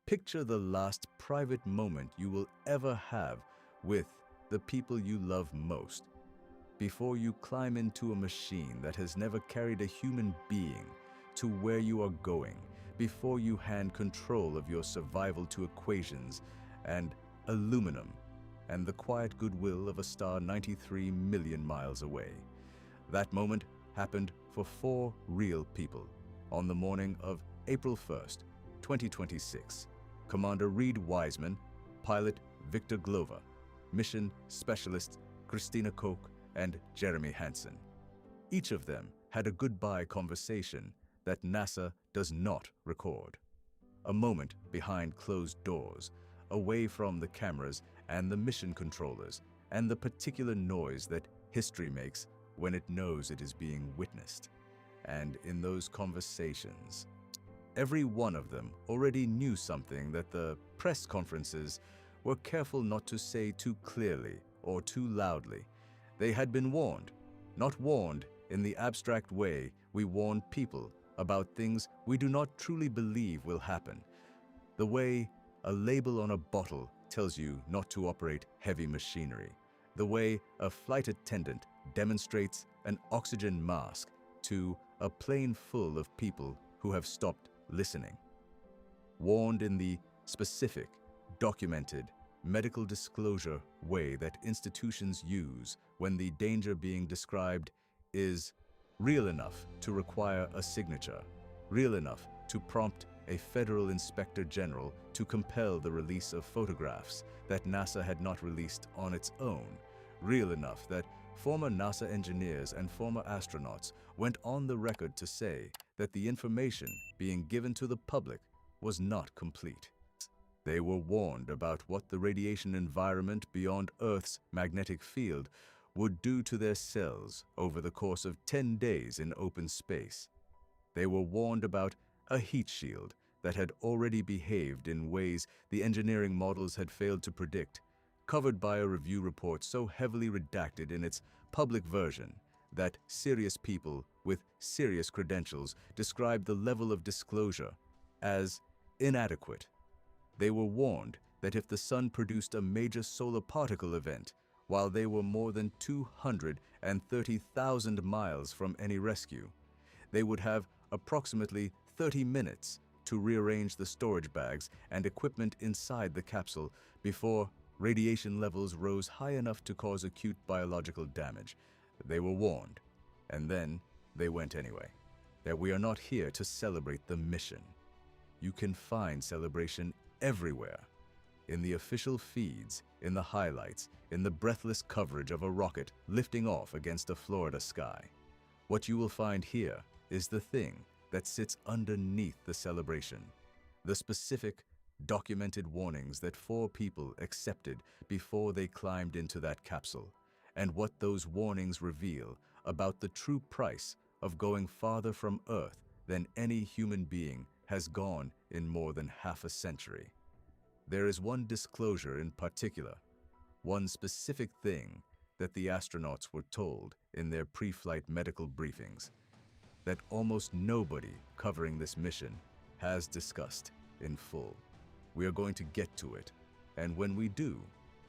Picture the last private moment you will ever have with the people you love most, before you climb into a machine that has never carried a human being to where you are going, before you hand control of your survival to equations and aluminum and the quiet goodwill of a star 93 million miles away. That moment happened for 4 real people on the morning of April 1st, 2026. Commander Reid Wiseman, pilot Victor Glover, mission specialists Christina Koch and Jeremy Hansen. Each of them had a goodbye conversation that NASA does not record. A moment behind closed doors, away from the cameras and the mission controllers and the particular noise that history makes when it knows it is being witnessed. And in those conversations, every one of them already knew something that the press conferences were careful not to say too clearly or too loudly. They had been warned, not warned in the abstract way we warn people about things we do not truly believe will happen. The way a label on a bottle tells you not to operate heavy machinery. The way a flight attendant demonstrates an oxygen mask to a plane full of people who have stopped listening. Warned in the specific, documented, medical disclosure way that institutions use when the danger being described is real enough to require a signature, real enough to prompt a federal inspector general to compel the release of photographs that NASA had not released on its own, real enough that former NASA engineers and former astronauts went on the record to say that the information being given to the public was not complete. They were warned about what the radiation environment beyond Earth's magnetic field would do to their cells over the course of 10 days in open space. They were warned about a heat shield that had already behaved in ways the engineering models had failed to predict, covered by a review report so heavily redacted in its public version that serious people with serious credentials described the level of disclosure as inadequate. They were warned that if the sun produced a major solar particle event, while they were more than 230,000 miles from any rescue, they would have approximately 30 minutes to rearrange the storage bags and equipment inside the capsule before radiation levels rose high enough to cause acute biological damage. They were warned, and then they went anyway. That we are not here to celebrate the mission. You can find celebration everywhere. In the official feeds, in the highlights, in the breathless coverage of a rocket lifting off against a Florida sky. What you will find here is the thing that sits underneath the celebration. The specific, documented warnings that 4 people accepted before they climbed into that capsule, and what those warnings reveal about the true price of going farther from Earth than any human being has gone in more than half a century. There is one disclosure in particular, one specific thing that the astronauts were told in their pre-flight medical briefings that almost nobody covering this mission has discussed in full. We are going to get to it, and when we do,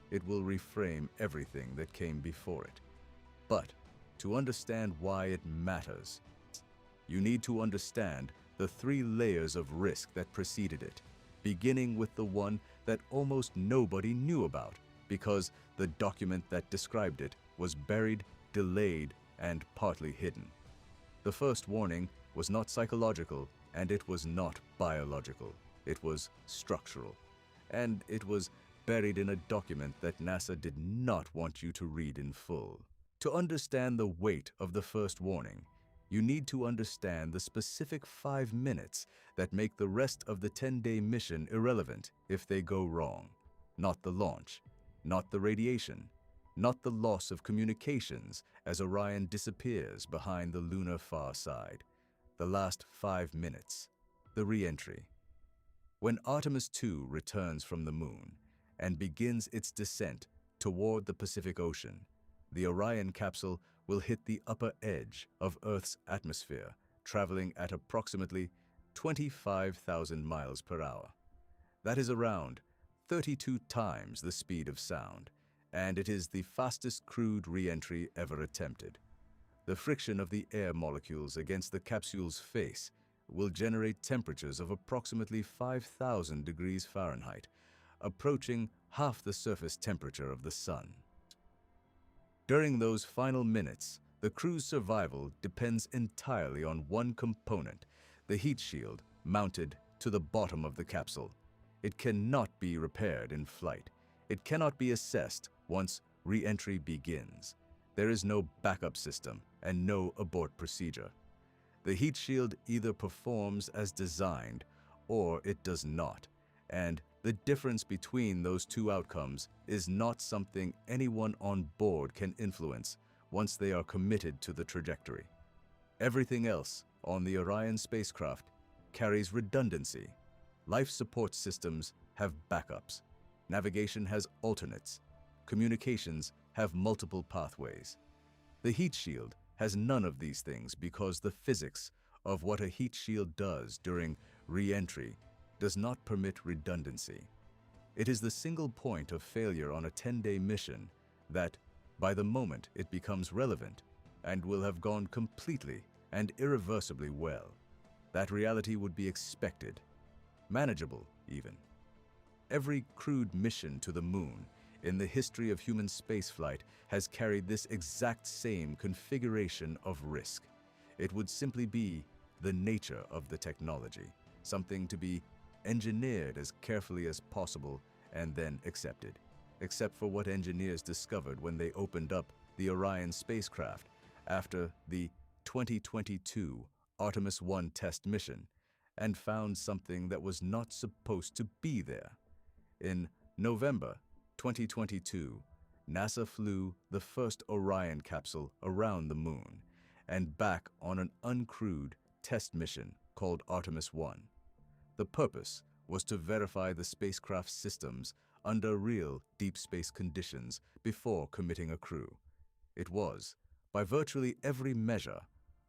it will reframe everything that came before it. But to understand why it matters, you need to understand the 3 layers of risk that preceded it, beginning with the one that almost nobody knew about because the document that described it was buried, delayed, and partly hidden. The first warning was not psychological, and it was not biological. It was structural, and it was buried in a document that NASA did not want you to read in full. To understand the weight of the first warning, you need to understand the specific 5 minutes that make the rest of the 10-day mission irrelevant if they go wrong. Not the launch, not the radiation, not the loss of communications as Orion disappears behind the lunar far side. The last 5 minutes, the re-entry. When Artemis II returns from the moon and begins its descent toward the Pacific Ocean, the Orion capsule will hit the upper edge of Earth's atmosphere, traveling at approximately 25,000 miles per hour. That is around 32 times the speed of sound, and it is the fastest crewed re-entry ever attempted. The friction of the air molecules against the capsule's face will generate temperatures of approximately 5,000 degrees Fahrenheit, approaching half the surface temperature of the Sun. During those final minutes, the crew's survival depends entirely on one component, the heat shield mounted to the bottom of the capsule. It cannot be repaired in flight. It cannot be assessed once re-entry begins. There is no backup system and no abort procedure. The heat shield either performs as designed or it does not, and the difference between those two outcomes is not something anyone on board can influence once they are committed to the trajectory. Everything else on the Orion spacecraft carries redundancy. Life support systems have backups. Navigation has alternates. Communications have multiple pathways. The heat shield has none of these things because the physics of what a heat shield does during re-entry does not permit redundancy. It is the single point of failure on a 10-day mission that, by the moment it becomes relevant, and will have gone completely and irreversibly well. That reality would be expected, manageable even. Every crewed mission to the moon in the history of human spaceflight has carried this exact same configuration of risk. It would simply be the nature of the technology, something to be engineered as carefully as possible and then accepted, except for what engineers discovered when they opened up the Orion spacecraft after the 2022 Artemis I test mission and found something that was not supposed to be there. In November 2022, NASA flew the first Orion capsule around the moon and back on an uncrewed test mission called Artemis I. The purpose was to verify the spacecraft's systems under real deep space conditions before committing a crew. It was, by virtually every measure,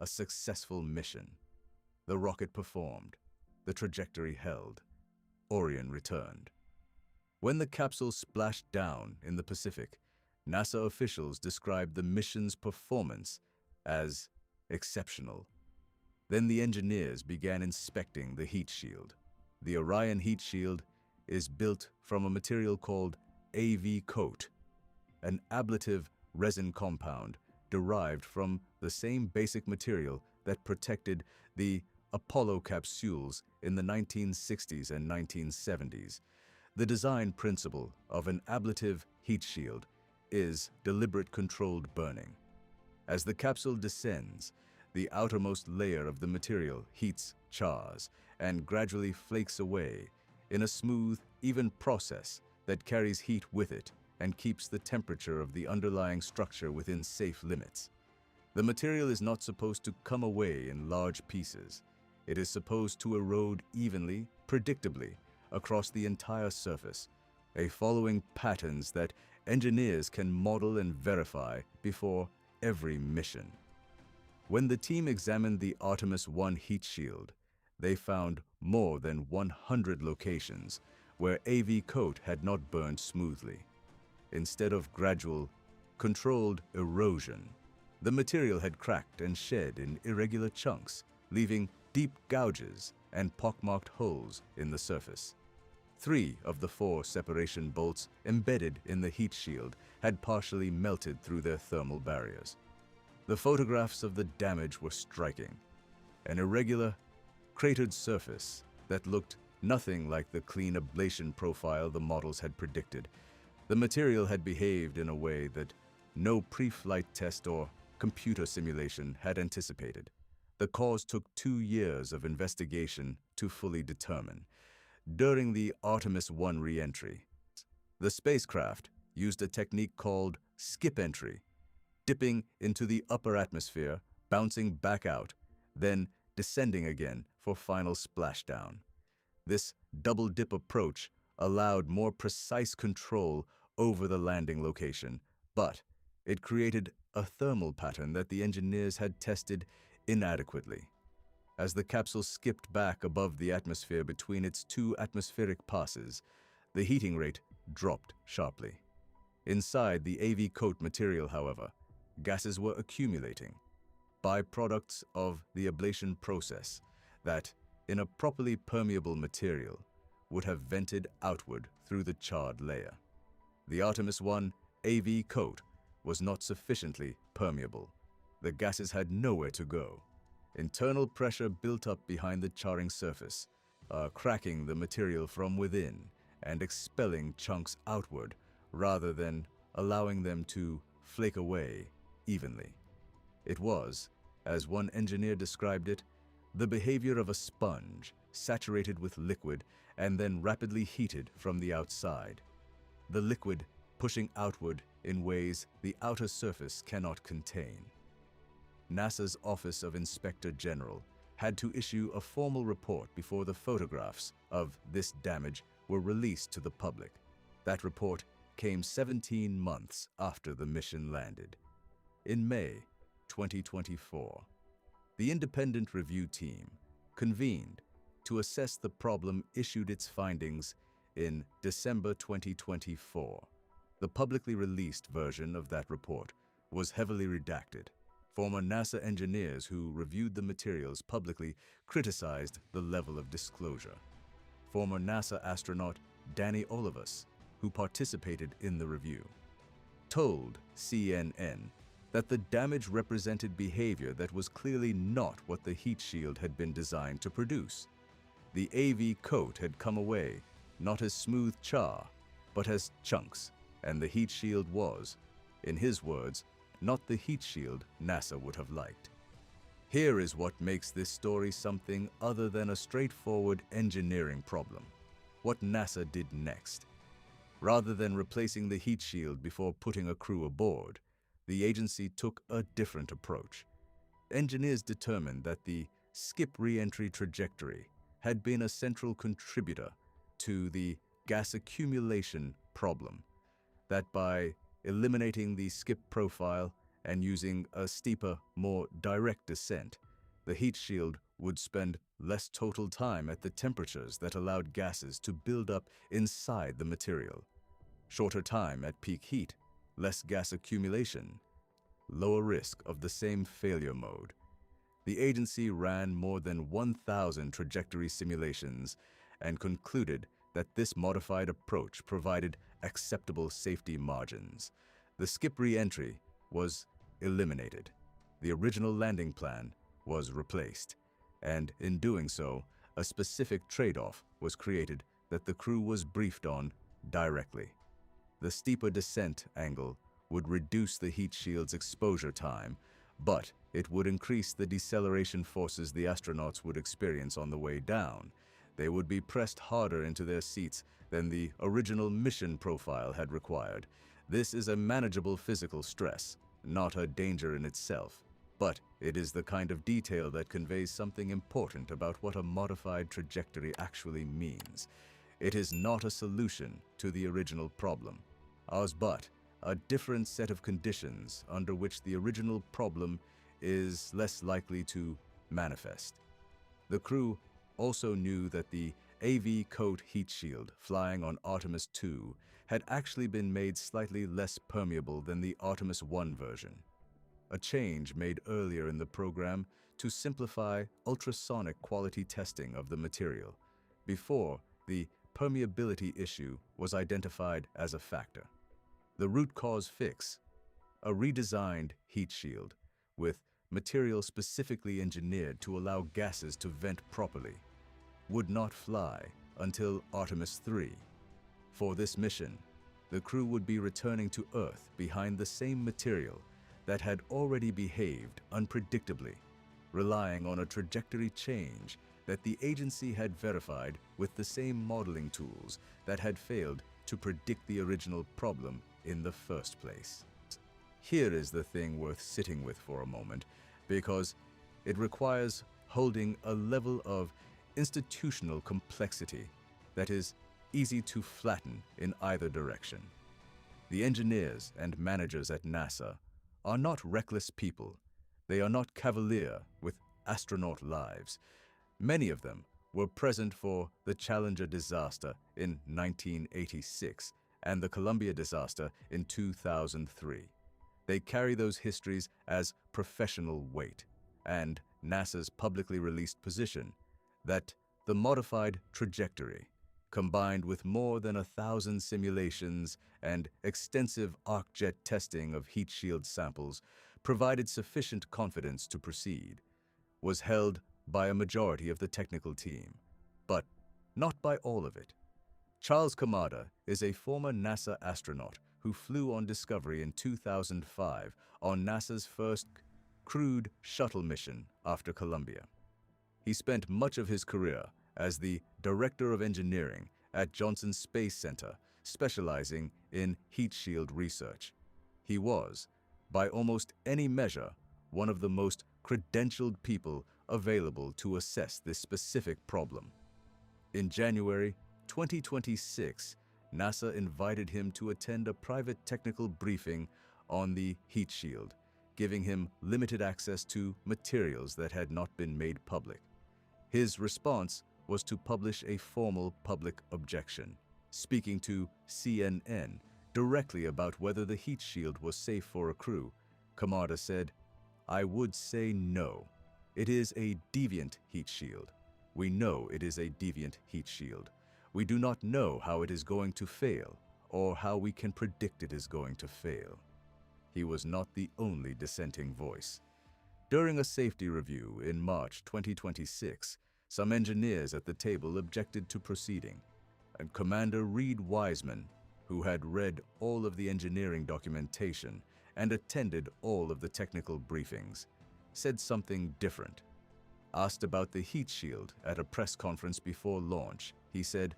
a successful mission. The rocket performed. The trajectory held. Orion returned. When the capsule splashed down in the Pacific, NASA officials described the mission's performance as exceptional. Then the engineers began inspecting the heat shield. The Orion heat shield is built from a material called AVCOAT, an ablative resin compound derived from the same basic material that protected the Apollo capsules in the 1960s and 1970s. The design principle of an ablative heat shield is deliberate controlled burning. As the capsule descends, the outermost layer of the material heats, chars, and gradually flakes away in a smooth, even process that carries heat with it and keeps the temperature of the underlying structure within safe limits. The material is not supposed to come away in large pieces. It is supposed to erode evenly, predictably, across the entire surface, following patterns that engineers can model and verify before every mission. When the team examined the Artemis I heat shield, they found more than 100 locations where AVCOAT had not burned smoothly. Instead of gradual, controlled erosion, the material had cracked and shed in irregular chunks, leaving deep gouges and pockmarked holes in the surface. 3 of the 4 separation bolts embedded in the heat shield had partially melted through their thermal barriers. The photographs of the damage were striking. An irregular, cratered surface that looked nothing like the clean ablation profile the models had predicted. The material had behaved in a way that no pre-flight test or computer simulation had anticipated. The cause took 2 years of investigation to fully determine. During the Artemis I re-entry, the spacecraft used a technique called skip entry, dipping into the upper atmosphere, bouncing back out, then descending again for final splashdown. This double dip approach allowed more precise control over the landing location, but it created a thermal pattern that the engineers had tested inadequately. As the capsule skipped back above the atmosphere between its two atmospheric passes, the heating rate dropped sharply. Inside the AVCOAT material, however, gases were accumulating, byproducts of the ablation process that, in a properly permeable material, would have vented outward through the charred layer. The Artemis I AVCOAT was not sufficiently permeable. The gases had nowhere to go. Internal pressure built up behind the charring surface, cracking the material from within and expelling chunks outward rather than allowing them to flake away evenly. It was, as one engineer described it, the behavior of a sponge saturated with liquid and then rapidly heated from the outside, the liquid pushing outward in ways the outer surface cannot contain. NASA's Office of Inspector General had to issue a formal report before the photographs of this damage were released to the public. That report came 17 months after the mission landed. In May 2024, the independent review team convened to assess the problem, issued its findings in December 2024. The publicly released version of that report was heavily redacted. Former NASA engineers who reviewed the materials publicly criticized the level of disclosure. Former NASA astronaut Danny Olivas, who participated in the review, told CNN that the damage represented behavior that was clearly not what the heat shield had been designed to produce. The AVCOAT had come away not as smooth char, but as chunks, and the heat shield was, in his words, not the heat shield NASA would have liked. Here is what makes this story something other than a straightforward engineering problem. What NASA did next. Rather than replacing the heat shield before putting a crew aboard, the agency took a different approach. Engineers determined that the skip re-entry trajectory had been a central contributor to the gas accumulation problem, that by eliminating the skip profile and using a steeper, more direct descent, the heat shield would spend less total time at the temperatures that allowed gases to build up inside the material. Shorter time at peak heat, less gas accumulation, lower risk of the same failure mode. The agency ran more than 1,000 trajectory simulations and concluded that this modified approach provided acceptable safety margins. The skip re-entry was eliminated. The original landing plan was replaced, and in doing so, a specific trade-off was created that the crew was briefed on directly. The steeper descent angle would reduce the heat shield's exposure time, but it would increase the deceleration forces the astronauts would experience on the way down. They would be pressed harder into their seats than the original mission profile had required. This is a manageable physical stress, not a danger in itself, but it is the kind of detail that conveys something important about what a modified trajectory actually means. It is not a solution to the original problem, ours but a different set of conditions under which the original problem is less likely to manifest. The crew also knew that the AVCOAT heat shield flying on Artemis II had actually been made slightly less permeable than the Artemis I version, a change made earlier in the program to simplify ultrasonic quality testing of the material before the permeability issue was identified as a factor. The root cause fix, a redesigned heat shield with material specifically engineered to allow gases to vent properly, would not fly until Artemis III. For this mission, the crew would be returning to Earth behind the same material that had already behaved unpredictably, relying on a trajectory change that the agency had verified with the same modeling tools that had failed to predict the original problem in the first place. Here is the thing worth sitting with for a moment, because it requires holding a level of institutional complexity that is easy to flatten in either direction. The engineers and managers at NASA are not reckless people. They are not cavalier with astronaut lives. Many of them were present for the Challenger disaster in 1986 and the Columbia disaster in 2003. They carry those histories as professional weight, and NASA's publicly released position that the modified trajectory, combined with more than 1,000 simulations and extensive arc-jet testing of heat shield samples, provided sufficient confidence to proceed, was held by a majority of the technical team, but not by all of it. Charles Kamada is a former NASA astronaut who flew on Discovery in 2005 on NASA's first crewed shuttle mission after Columbia. He spent much of his career as the Director of Engineering at Johnson Space Center, specializing in heat shield research. He was, by almost any measure, one of the most credentialed people available to assess this specific problem. In January 2026, NASA invited him to attend a private technical briefing on the heat shield, giving him limited access to materials that had not been made public. His response was to publish a formal public objection, speaking to CNN directly about whether the heat shield was safe for a crew. Kamada said, "I would say no. It is a deviant heat shield. We know it is a deviant heat shield. We do not know how it is going to fail or how we can predict it is going to fail." He was not the only dissenting voice. During a safety review in March 2026, some engineers at the table objected to proceeding, and Commander Reid Wiseman, who had read all of the engineering documentation and attended all of the technical briefings, said something different. Asked about the heat shield at a press conference before launch, he said,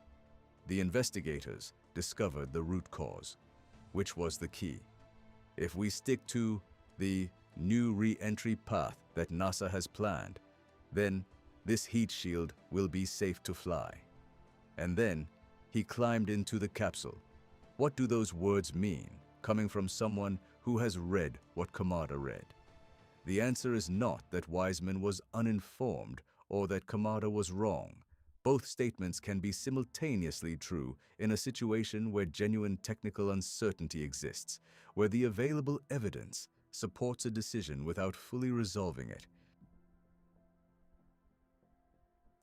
"The investigators discovered the root cause, which was the key. If we stick to the new re-entry path that NASA has planned, then this heat shield will be safe to fly." And then he climbed into the capsule. What do those words mean, coming from someone who has read what Kamada read? The answer is not that Wiseman was uninformed or that Kamada was wrong. Both statements can be simultaneously true in a situation where genuine technical uncertainty exists, where the available evidence supports a decision without fully resolving it,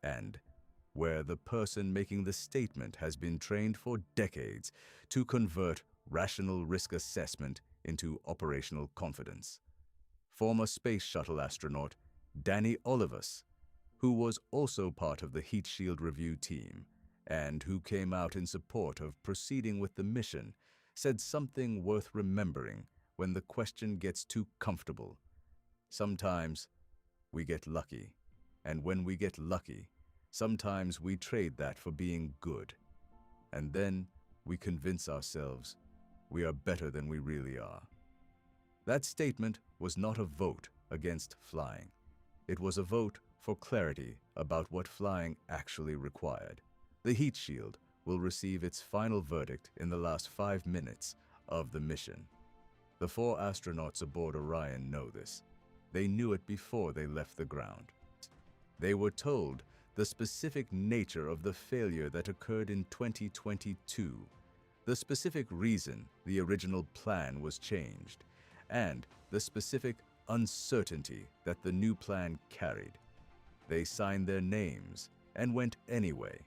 and where the person making the statement has been trained for decades to convert rational risk assessment into operational confidence. Former Space Shuttle astronaut Danny Olivas, who was also part of the heat shield review team and who came out in support of proceeding with the mission, said something worth remembering when the question gets too comfortable. Sometimes we get lucky, and when we get lucky, sometimes we trade that for being good, and then we convince ourselves we are better than we really are. That statement was not a vote against flying. It was a vote for clarity about what flying actually required. The heat shield will receive its final verdict in the last 5 minutes of the mission. The 4 astronauts aboard Orion know this. They knew it before they left the ground. They were told the specific nature of the failure that occurred in 2022, the specific reason the original plan was changed, and the specific uncertainty that the new plan carried. They signed their names and went anyway,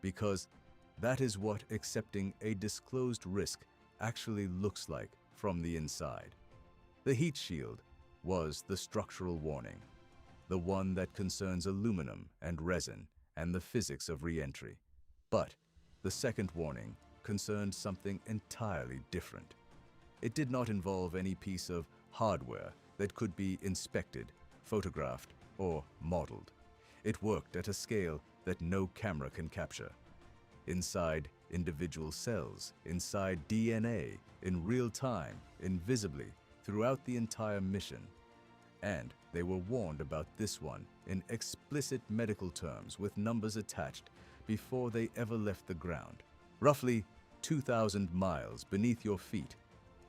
because that is what accepting a disclosed risk actually looks like from the inside. The heat shield was the structural warning, the one that concerns aluminum and resin and the physics of re-entry. But the second warning concerned something entirely different. It did not involve any piece of hardware that could be inspected, photographed, or modeled. It worked at a scale that no camera can capture. Inside individual cells, inside DNA, in real time, invisibly, throughout the entire mission. And they were warned about this one in explicit medical terms with numbers attached before they ever left the ground. Roughly 2,000 miles beneath your feet,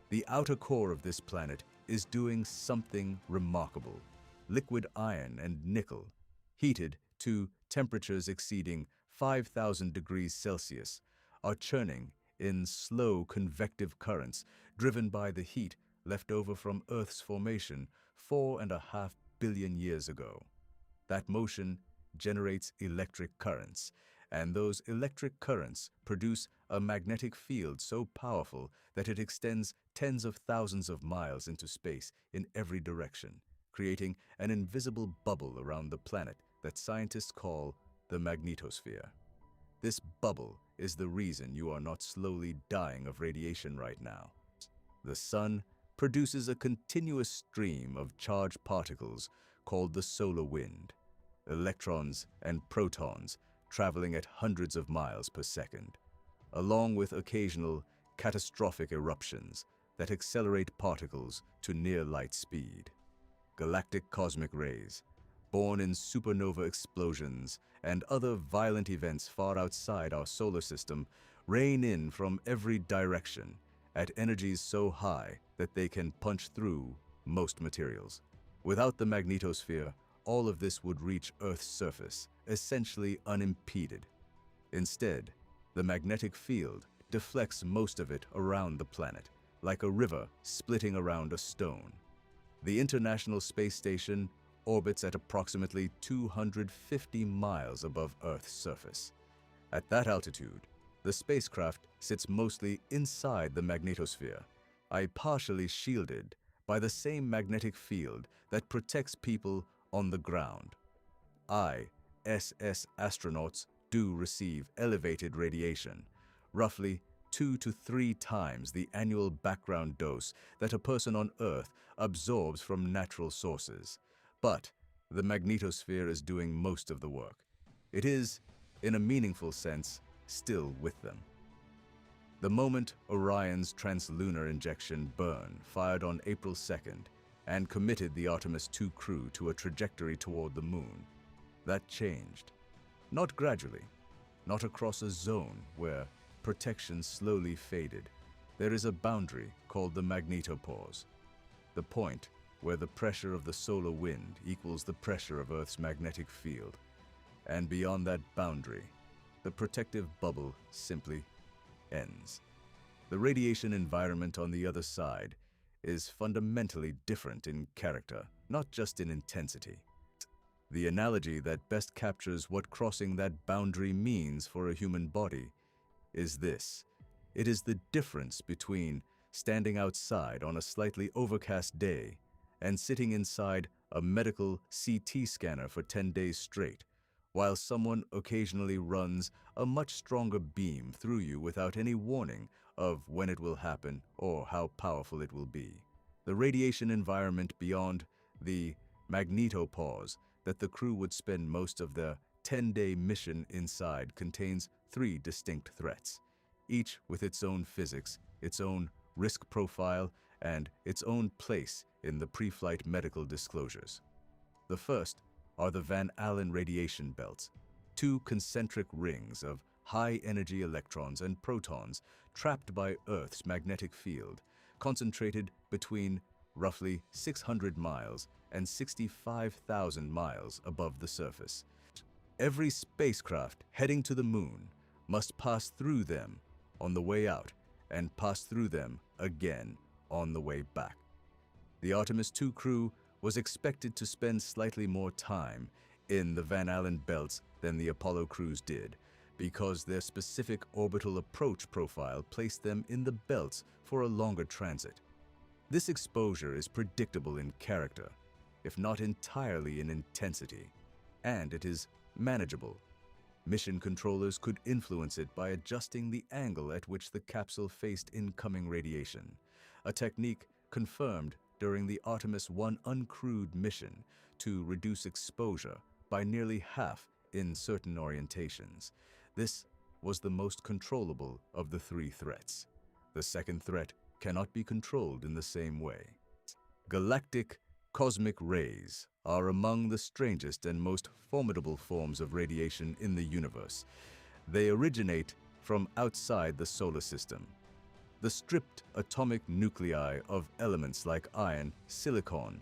the outer core of this planet is doing something remarkable. liquid iron and nickel, heated to temperatures exceeding 5,000 degrees Celsius, are churning in slow convective currents driven by the heat left over from Earth's formation 4.5 billion years ago. That motion generates electric currents, and those electric currents produce a magnetic field so powerful that it extends tens of thousands of miles into space in every direction, creating an invisible bubble around the planet that scientists call the magnetosphere. This bubble is the reason you are not slowly dying of radiation right now. The sun produces a continuous stream of charged particles called the solar wind, electrons and protons traveling at hundreds of miles per second, along with occasional catastrophic eruptions that accelerate particles to near light speed. Galactic cosmic rays, born in supernova explosions and other violent events far outside our solar system, rain in from every direction at energies so high that they can punch through most materials. Without the magnetosphere, all of this would reach Earth's surface, essentially unimpeded. Instead, the magnetic field deflects most of it around the planet, like a river splitting around a stone. The International Space Station orbits at approximately 250 miles above Earth's surface. At that altitude, the spacecraft sits mostly inside the magnetosphere, partially shielded by the same magnetic field that protects people on the ground. ISS astronauts do receive elevated radiation, roughly 2 to 3 times the annual background dose that a person on Earth absorbs from natural sources. But the magnetosphere is doing most of the work. It is, in a meaningful sense, still with them. The moment Orion's translunar injection burn fired on April 2nd and committed the Artemis II crew to a trajectory toward the moon, that changed. Not gradually, not across a zone where protection slowly faded. There is a boundary called the magnetopause, the point where the pressure of the solar wind equals the pressure of Earth's magnetic field. And beyond that boundary, the protective bubble simply ends. The radiation environment on the other side is fundamentally different in character, not just in intensity. The analogy that best captures what crossing that boundary means for a human body is this. It is the difference between standing outside on a slightly overcast day and sitting inside a medical CT scanner for 10 days straight, while someone occasionally runs a much stronger beam through you without any warning of when it will happen or how powerful it will be. The radiation environment beyond the magnetopause that the crew would spend most of their 10-day mission inside contains 3 distinct threats, each with its own physics, its own risk profile, and its own place in the pre-flight medical disclosures. The first are the Van Allen radiation belts, 2 concentric rings of high-energy electrons and protons trapped by Earth's magnetic field, concentrated between roughly 600 miles and 65,000 miles above the surface. Every spacecraft heading to the moon must pass through them on the way out and pass through them again on the way back. The Artemis II crew was expected to spend slightly more time in the Van Allen belts than the Apollo crews did, because their specific orbital approach profile placed them in the belts for a longer transit. This exposure is predictable in character, if not entirely in intensity, and it is manageable. Mission controllers could influence it by adjusting the angle at which the capsule faced incoming radiation, a technique confirmed during the Artemis I uncrewed mission to reduce exposure by nearly half in certain orientations. This was the most controllable of the 3 threats. The second threat cannot be controlled in the same way. Galactic cosmic rays are among the strangest and most formidable forms of radiation in the universe. They originate from outside the solar system. The stripped atomic nuclei of elements like iron, silicon,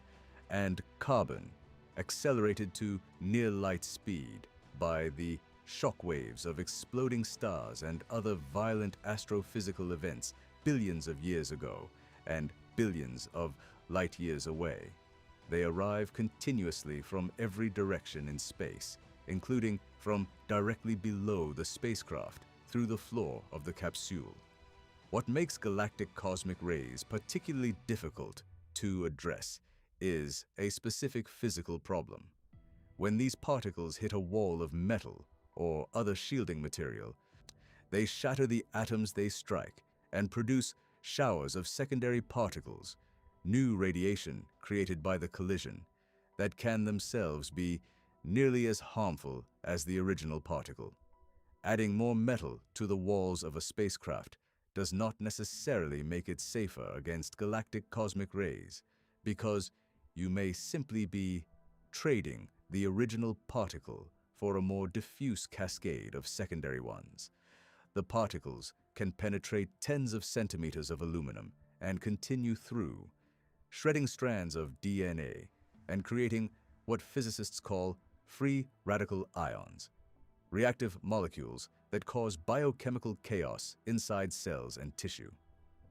and carbon accelerated to near light speed by the shock waves of exploding stars and other violent astrophysical events billions of years ago and billions of light years away. They arrive continuously from every direction in space, including from directly below the spacecraft through the floor of the capsule. What makes galactic cosmic rays particularly difficult to address is a specific physical problem. When these particles hit a wall of metal or other shielding material, they shatter the atoms they strike and produce showers of secondary particles, new radiation created by the collision, that can themselves be nearly as harmful as the original particle. Adding more metal to the walls of a spacecraft does not necessarily make it safer against galactic cosmic rays, because you may simply be trading the original particle for a more diffuse cascade of secondary ones. The particles can penetrate tens of centimeters of aluminum and continue through, shredding strands of DNA and creating what physicists call free radical ions, reactive molecules that cause biochemical chaos inside cells and tissue.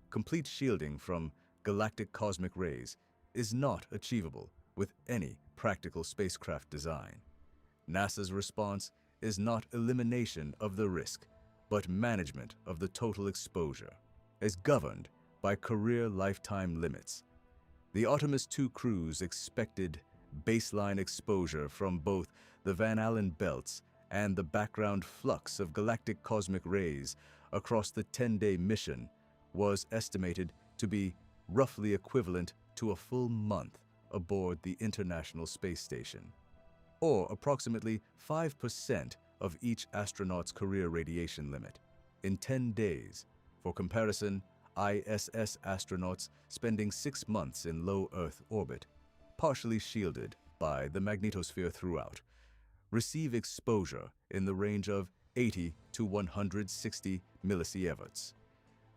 Complete shielding from galactic cosmic rays is not achievable with any practical spacecraft design. NASA's response is not elimination of the risk, but management of the total exposure, as governed by career lifetime limits. The Artemis II crew's expected baseline exposure from both the Van Allen belts and the background flux of galactic cosmic rays across the 10-day mission was estimated to be roughly equivalent to a full month aboard the International Space Station, or approximately 5% of each astronaut's career radiation limit in 10 days. For comparison, ISS astronauts spending 6 months in low Earth orbit, partially shielded by the magnetosphere throughout, receive exposure in the range of 80 to 160 millisieverts.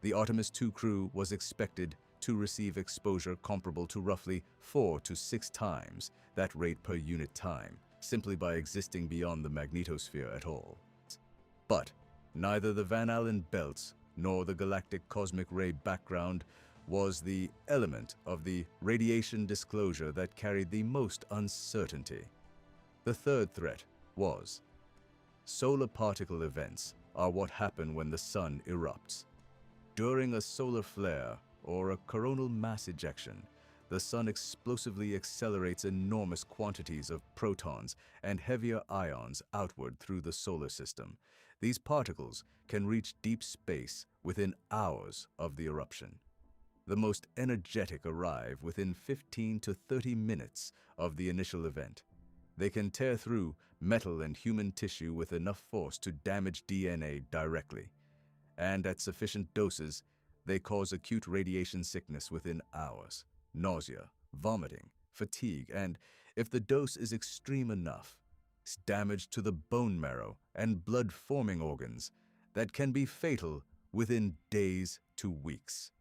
The Artemis II crew was expected to receive exposure comparable to roughly 4 to 6 times that rate per unit time, simply by existing beyond the magnetosphere at all. But neither the Van Allen belts nor the galactic cosmic ray background was the element of the radiation disclosure that carried the most uncertainty. The third threat was solar particle events are what happen when the sun erupts. During a solar flare or a coronal mass ejection, the sun explosively accelerates enormous quantities of protons and heavier ions outward through the solar system. These particles can reach deep space within hours of the eruption. The most energetic arrive within 15 to 30 minutes of the initial event. They can tear through metal and human tissue with enough force to damage DNA directly, and at sufficient doses, they cause acute radiation sickness within hours, nausea, vomiting, fatigue, and, if the dose is extreme enough, damage to the bone marrow and blood-forming organs that can be fatal within days to weeks.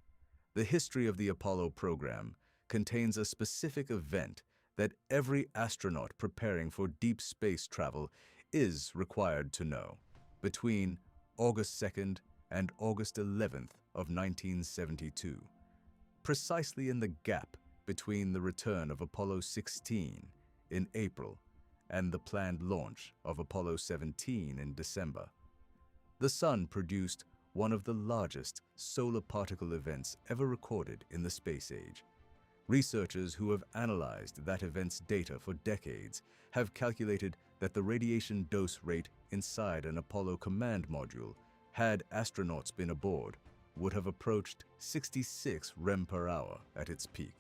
The history of the Apollo program contains a specific event that every astronaut preparing for deep space travel is required to know. Between August 2nd and August 11th of 1972, precisely in the gap between the return of Apollo 16 in April and the planned launch of Apollo 17 in December, the Sun produced one of the largest solar particle events ever recorded in the space age. Researchers who have analyzed that event's data for decades have calculated that the radiation dose rate inside an Apollo command module, had astronauts been aboard, would have approached 66 rem per hour at its peak.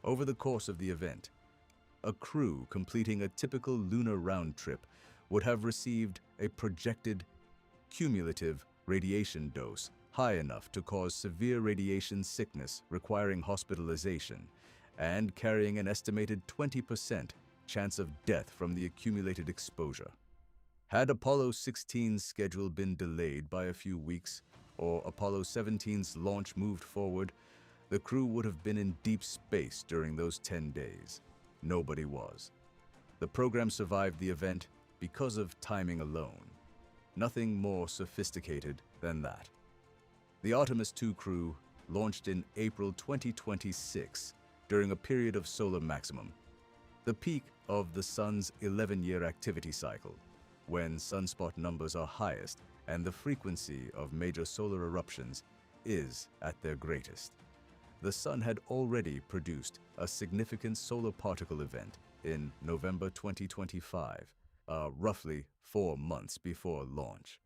Over the course of the event, a crew completing a typical lunar round trip would have received a projected cumulative radiation dose high enough to cause severe radiation sickness requiring hospitalization and carrying an estimated 20% chance of death from the accumulated exposure. Had Apollo 16's schedule been delayed by a few weeks, or Apollo 17's launch moved forward, the crew would have been in deep space during those 10 days. Nobody was. The program survived the event because of timing alone. Nothing more sophisticated than that. The Artemis II crew launched in April 2026 during a period of solar maximum, the peak of the Sun's 11-year activity cycle, when sunspot numbers are highest and the frequency of major solar eruptions is at their greatest. The Sun had already produced a significant solar particle event in November 2025, roughly 4 months before launch.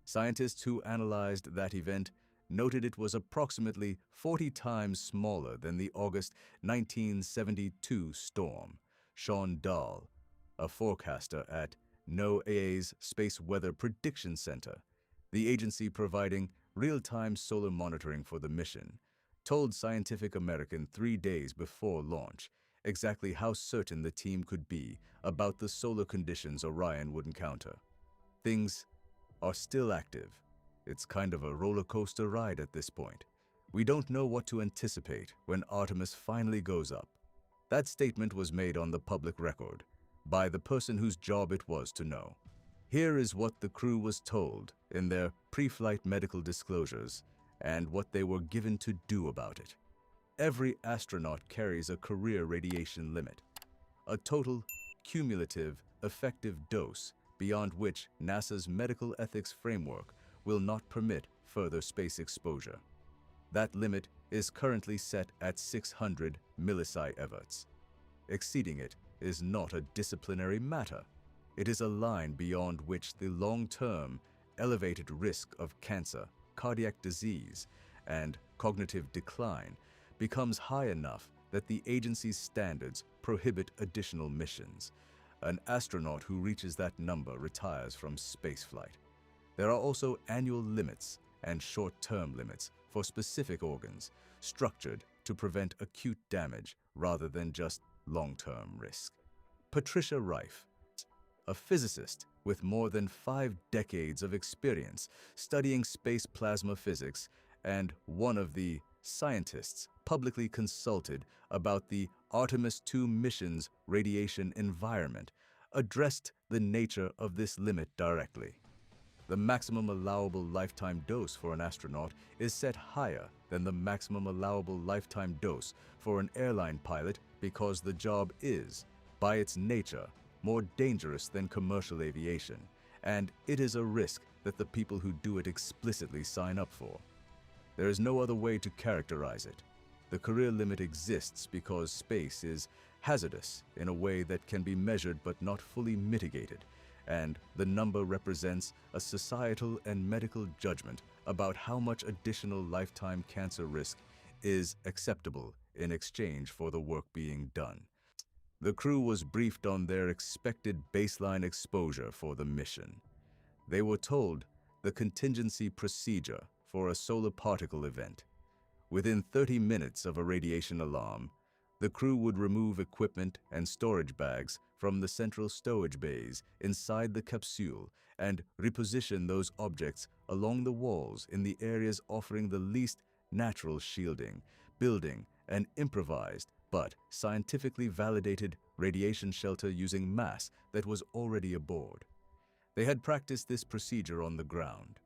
Scientists who analyzed that event noted it was approximately 40 times smaller than the August 1972 storm. Sean Dahl, a forecaster at NOAA's Space Weather Prediction Center, the agency providing real-time solar monitoring for the mission, told Scientific American 3 days before launch exactly how certain the team could be about the solar conditions Orion would encounter. Things are still active. It's kind of a roller coaster ride at this point. We don't know what to anticipate when Artemis finally goes up. That statement was made on the public record by the person whose job it was to know. Here is what the crew was told in their pre-flight medical disclosures and what they were given to do about it. Every astronaut carries a career radiation limit, a total cumulative effective dose beyond which NASA's medical ethics framework will not permit further space exposure. That limit is currently set at 600 millisieverts. Exceeding it is not a disciplinary matter. It is a line beyond which the long-term elevated risk of cancer, cardiac disease, and cognitive decline becomes high enough that the agency's standards prohibit additional missions. An astronaut who reaches that number retires from spaceflight. There are also annual limits and short-term limits for specific organs, structured to prevent acute damage rather than just long-term risk. Patricia Reif, a physicist with more than 5 decades of experience studying space plasma physics and one of the scientists publicly consulted about the Artemis II mission's radiation environment, addressed the nature of this limit directly. The maximum allowable lifetime dose for an astronaut is set higher than the maximum allowable lifetime dose for an airline pilot because the job is, by its nature, more dangerous than commercial aviation, and it is a risk that the people who do it explicitly sign up for. There is no other way to characterize it. The career limit exists because space is hazardous in a way that can be measured but not fully mitigated, and the number represents a societal and medical judgment about how much additional lifetime cancer risk is acceptable in exchange for the work being done. The crew was briefed on their expected baseline exposure for the mission. They were told the contingency procedure for a solar particle event. Within 30 minutes of a radiation alarm, the crew would remove equipment and storage bags from the central stowage bays inside the capsule and reposition those objects along the walls in the areas offering the least natural shielding, building an improvised but scientifically validated radiation shelter using mass that was already aboard. They had practiced this procedure on the ground.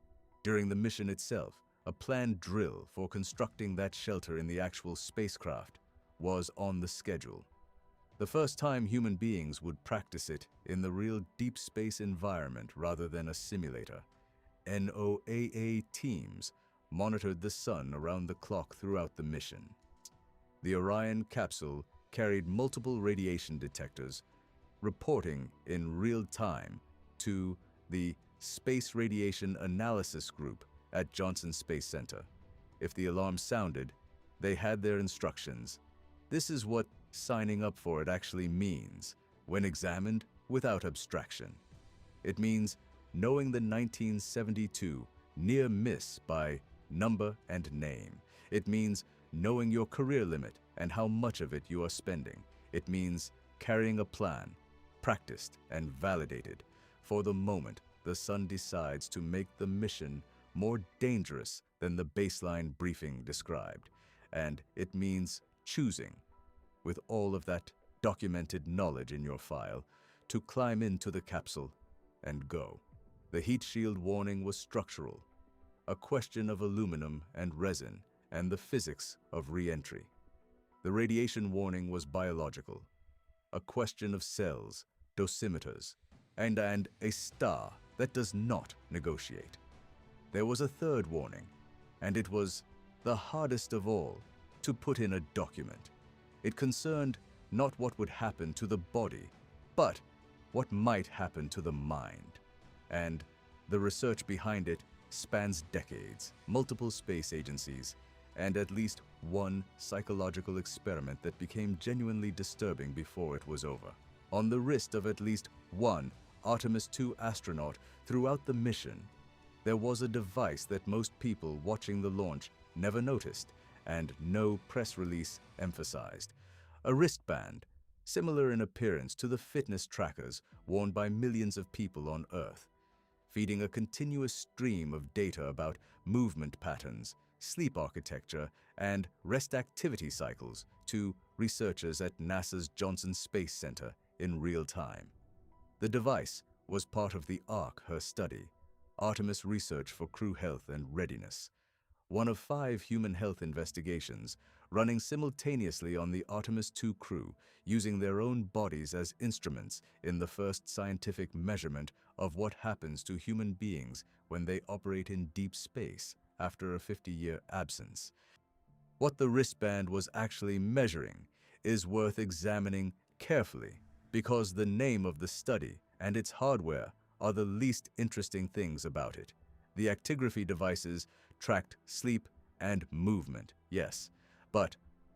During the mission itself, a planned drill for constructing that shelter in the actual spacecraft was on the schedule. The first time human beings would practice it in the real deep space environment rather than a simulator. NOAA teams monitored the sun around the clock throughout the mission. The Orion capsule carried multiple radiation detectors, reporting in real time to the Space Radiation Analysis Group at Johnson Space Center. If the alarm sounded, they had their instructions. This is what signing up for it actually means, when examined without abstraction. It means knowing the 1972 near miss by number and name. It means knowing your career limit and how much of it you are spending. It means carrying a plan, practiced and validated, for the moment the sun decides to make the mission more dangerous than the baseline briefing described. And it means choosing, with all of that documented knowledge in your file, to climb into the capsule and go. The heat shield warning was structural, a question of aluminum and resin and the physics of re-entry. The radiation warning was biological, a question of cells, dosimeters, and a star that does not negotiate. There was a third warning, and it was the hardest of all to put in a document. It concerned not what would happen to the body, but what might happen to the mind. And the research behind it spans decades, multiple space agencies, and at least one psychological experiment that became genuinely disturbing before it was over. On the wrist of at least one Artemis II astronaut throughout the mission, there was a device that most people watching the launch never noticed and no press release emphasized. A wristband, similar in appearance to the fitness trackers worn by millions of people on Earth, feeding a continuous stream of data about movement patterns, sleep architecture, and rest activity cycles to researchers at NASA's Johnson Space Center in real time. The device was part of the ARC, her study, Artemis Research for Crew Health and Readiness, one of 5 human health investigations running simultaneously on the Artemis II crew, using their own bodies as instruments in the first scientific measurement of what happens to human beings when they operate in deep space after a 50-year absence. What the wristband was actually measuring is worth examining carefully, because the name of the study and its hardware are the least interesting things about it. The actigraphy devices tracked sleep and movement, yes, but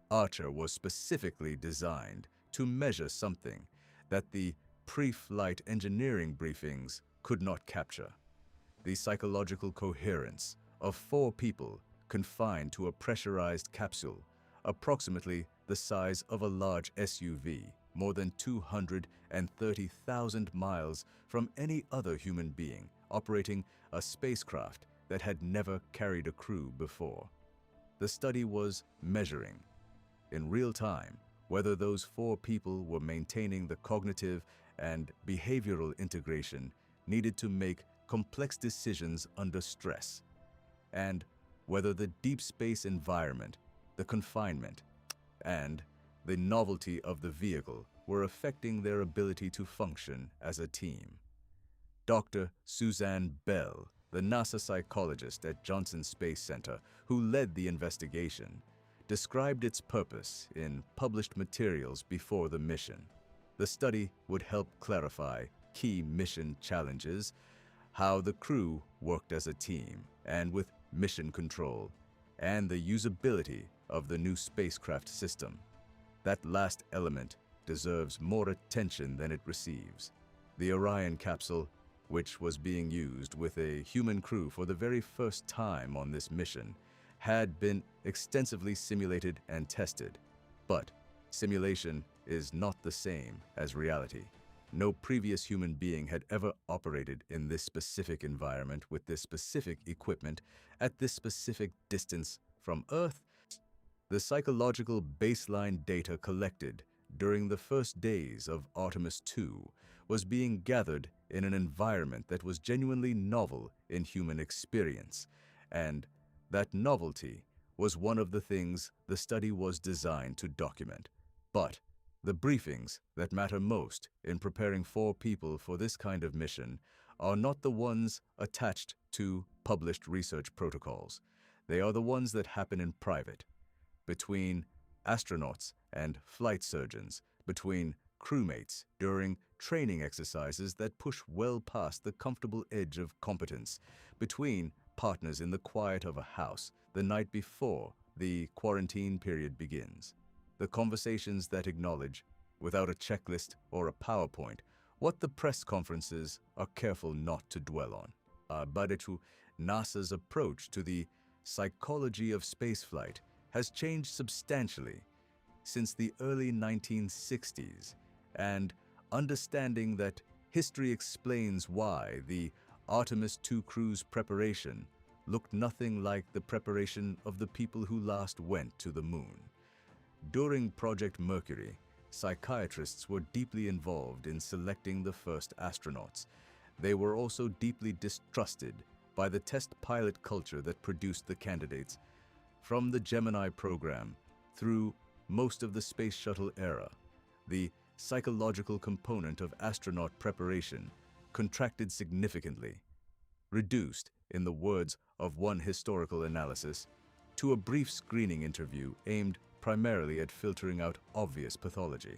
Archer was specifically designed to measure something that the pre-flight engineering briefings could not capture: the psychological coherence of 4 people confined to a pressurized capsule, approximately the size of a large SUV, more than 230,000 miles from any other human being, operating a spacecraft that had never carried a crew before. The study was measuring, in real time, whether those 4 people were maintaining the cognitive and behavioral integration needed to make complex decisions under stress, and whether the deep space environment, the confinement, and the novelty of the vehicle were affecting their ability to function as a team. Dr. Suzanne Bell, the NASA psychologist at Johnson Space Center who led the investigation, described its purpose in published materials before the mission. The study would help clarify key mission challenges, how the crew worked as a team and with mission control, and the usability of the new spacecraft system. That last element deserves more attention than it receives. The Orion capsule, which was being used with a human crew for the very first time on this mission, had been extensively simulated and tested. But simulation is not the same as reality. No previous human being had ever operated in this specific environment with this specific equipment at this specific distance from Earth. The psychological baseline data collected during the first days of Artemis II was being gathered in an environment that was genuinely novel in human experience, and that novelty was one of the things the study was designed to document. But the briefings that matter most in preparing 4 people for this kind of mission are not the ones attached to published research protocols. They are the ones that happen in private, between astronauts and flight surgeons, between crewmates during training exercises that push well past the comfortable edge of competence, between partners in the quiet of a house the night before the quarantine period begins. The conversations that acknowledge, without a checklist or a PowerPoint, what the press conferences are careful not to dwell on. But NASA's approach to the psychology of spaceflight has changed substantially since the early 1960s, and understanding that history explains why the Artemis II crew's preparation looked nothing like the preparation of the people who last went to the moon. During Project Mercury, psychiatrists were deeply involved in selecting the first astronauts. They were also deeply distrusted by the test pilot culture that produced the candidates. From the Gemini program through most of the space shuttle era, the psychological component of astronaut preparation contracted significantly, reduced, in the words of one historical analysis, to a brief screening interview aimed primarily at filtering out obvious pathology.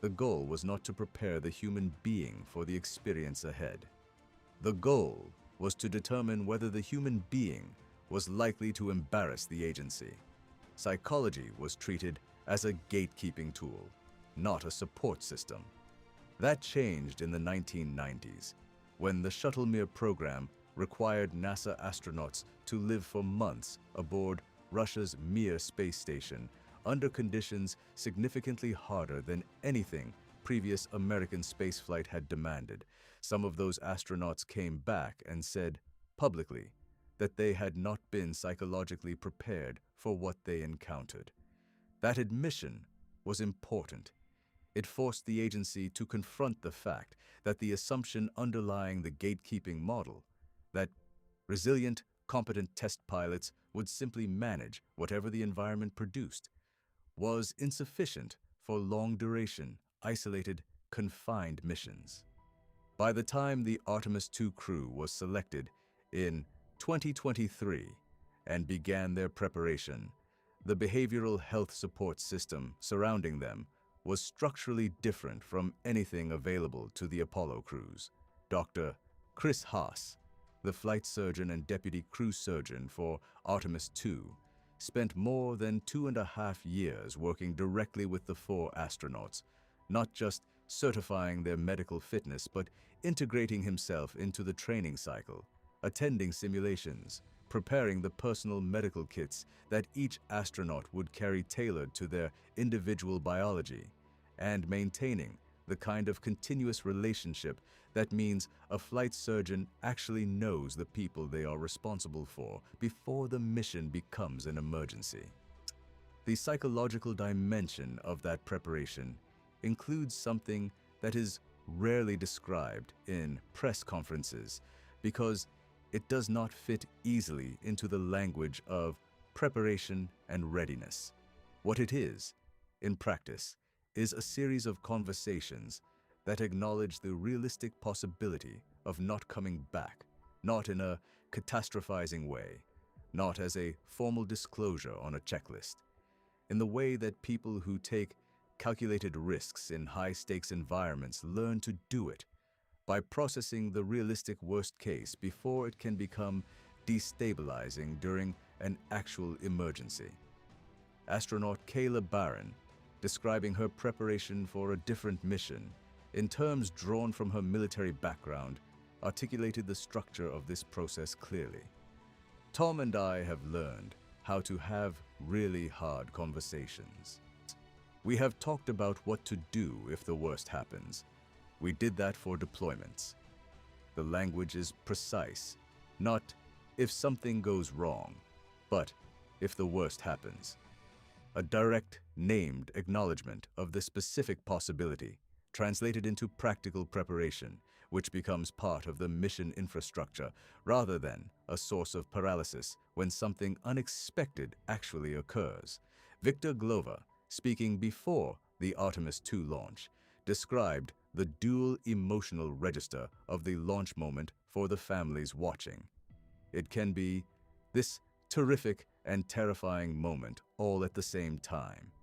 The goal was not to prepare the human being for the experience ahead. The goal was to determine whether the human being was likely to embarrass the agency. Psychology was treated as a gatekeeping tool, not a support system. That changed in the 1990s, when the Shuttle Mir program required NASA astronauts to live for months aboard Russia's Mir space station under conditions significantly harder than anything previous American spaceflight had demanded. Some of those astronauts came back and said publicly that they had not been psychologically prepared for what they encountered. That admission was important. It forced the agency to confront the fact that the assumption underlying the gatekeeping model, that resilient, competent test pilots would simply manage whatever the environment produced, was insufficient for long-duration, isolated, confined missions. By the time the Artemis II crew was selected in 2023 and began their preparation, the behavioral health support system surrounding them was structurally different from anything available to the Apollo crews. Dr. Chris Haas, the flight surgeon and deputy crew surgeon for Artemis II, spent more than 2.5 years working directly with the 4 astronauts, not just certifying their medical fitness, but integrating himself into the training cycle, attending simulations, preparing the personal medical kits that each astronaut would carry tailored to their individual biology, and maintaining the kind of continuous relationship that means a flight surgeon actually knows the people they are responsible for before the mission becomes an emergency. The psychological dimension of that preparation includes something that is rarely described in press conferences because it does not fit easily into the language of preparation and readiness. What it is, in practice, is a series of conversations that acknowledge the realistic possibility of not coming back, not in a catastrophizing way, not as a formal disclosure on a checklist, in the way that people who take calculated risks in high-stakes environments learn to do it, by processing the realistic worst case before it can become destabilizing during an actual emergency. Astronaut Kayla Barron, describing her preparation for a different mission, in terms drawn from her military background, articulated the structure of this process clearly. Tom and I have learned how to have really hard conversations. We have talked about what to do if the worst happens. We did that for deployments. The language is precise, not if something goes wrong, but if the worst happens. A direct, named acknowledgement of the specific possibility, translated into practical preparation, which becomes part of the mission infrastructure rather than a source of paralysis when something unexpected actually occurs. Victor Glover, speaking before the Artemis II launch, described the dual emotional register of the launch moment for the families watching. It can be this terrific and terrifying moment all at the same time.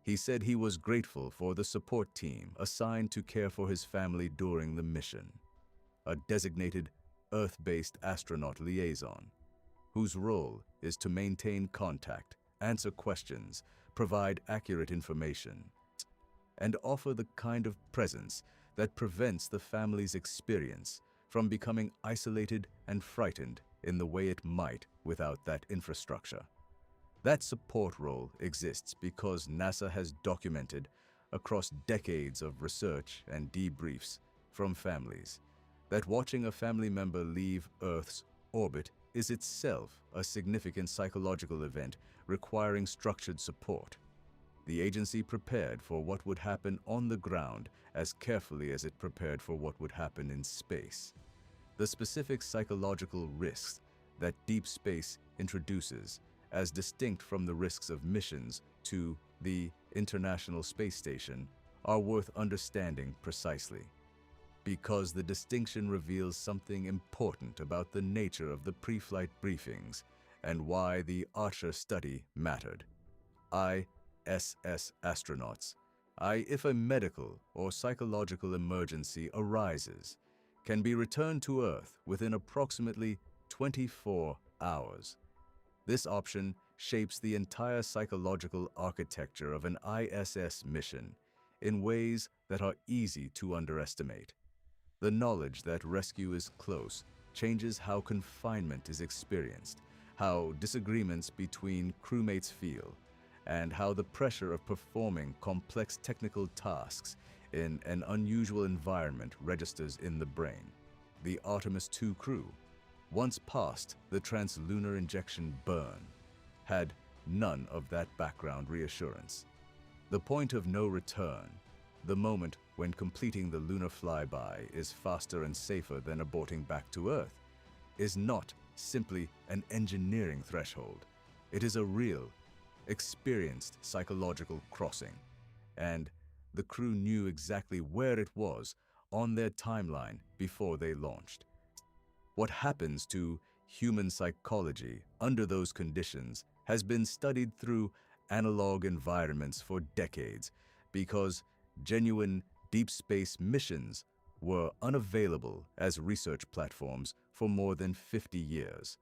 He said he was grateful for the support team assigned to care for his family during the mission, a designated Earth-based astronaut liaison, whose role is to maintain contact, answer questions, provide accurate information, and offer the kind of presence that prevents the family's experience from becoming isolated and frightened in the way it might without that infrastructure. That support role exists because NASA has documented across decades of research and debriefs from families that watching a family member leave Earth's orbit is itself a significant psychological event requiring structured support. The agency prepared for what would happen on the ground as carefully as it prepared for what would happen in space. The specific psychological risks that deep space introduces, as distinct from the risks of missions to the International Space Station, are worth understanding precisely, because the distinction reveals something important about the nature of the pre-flight briefings and why the Archer study mattered. ISS astronauts, if a medical or psychological emergency arises, can be returned to Earth within approximately 24 hours. This option shapes the entire psychological architecture of an ISS mission in ways that are easy to underestimate. The knowledge that rescue is close changes how confinement is experienced, how disagreements between crewmates feel, and how the pressure of performing complex technical tasks in an unusual environment registers in the brain. The Artemis II crew, once past the translunar injection burn, had none of that background reassurance. The point of no return, the moment when completing the lunar flyby is faster and safer than aborting back to Earth, is not simply an engineering threshold. It is a real, experienced psychological crossing, and the crew knew exactly where it was on their timeline before they launched. What happens to human psychology under those conditions has been studied through analog environments for decades, because genuine deep space missions were unavailable as research platforms for more than 50 years.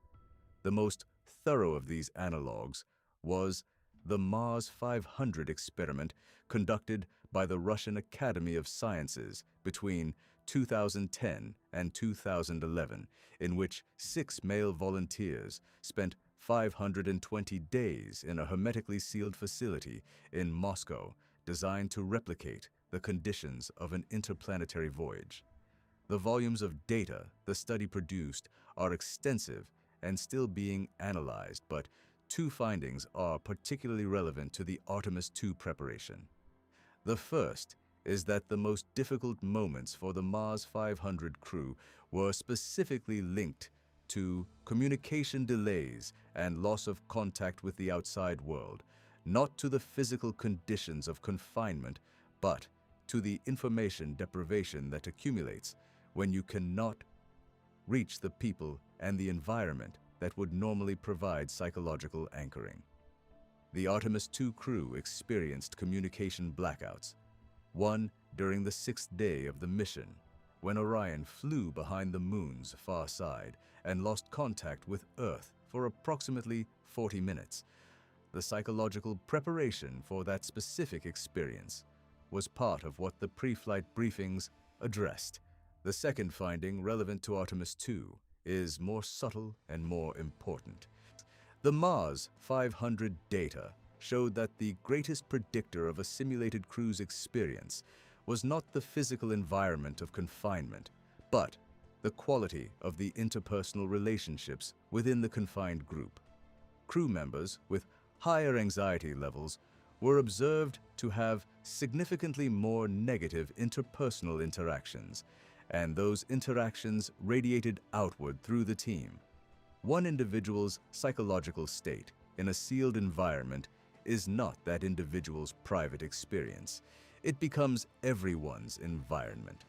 The most thorough of these analogs was the Mars 500 experiment conducted by the Russian Academy of Sciences between 2010 and 2011, in which 6 male volunteers spent 520 days in a hermetically sealed facility in Moscow designed to replicate the conditions of an interplanetary voyage. The volumes of data the study produced are extensive and still being analyzed, but 2 findings are particularly relevant to the Artemis II preparation. The first is that the most difficult moments for the Mars 500 crew were specifically linked to communication delays and loss of contact with the outside world, not to the physical conditions of confinement, but to the information deprivation that accumulates when you cannot reach the people and the environment that would normally provide psychological anchoring. The Artemis II crew experienced communication blackouts, one during the 6th day of the mission, when Orion flew behind the moon's far side and lost contact with Earth for approximately 40 minutes. The psychological preparation for that specific experience was part of what the pre-flight briefings addressed. The second finding relevant to Artemis II is more subtle and more important. The Mars 500 data showed that the greatest predictor of a simulated crew's experience was not the physical environment of confinement, but the quality of the interpersonal relationships within the confined group. Crew members with higher anxiety levels were observed to have significantly more negative interpersonal interactions, and those interactions radiated outward through the team. One individual's psychological state in a sealed environment is not that individual's private experience. It becomes everyone's environment.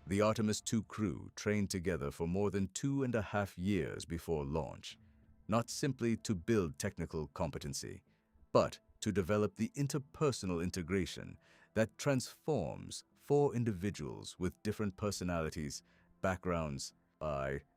The Artemis II crew trained together for more than 2.5 years before launch, not simply to build technical competency, but to develop the interpersonal integration that transforms 4 individuals with different personalities, backgrounds,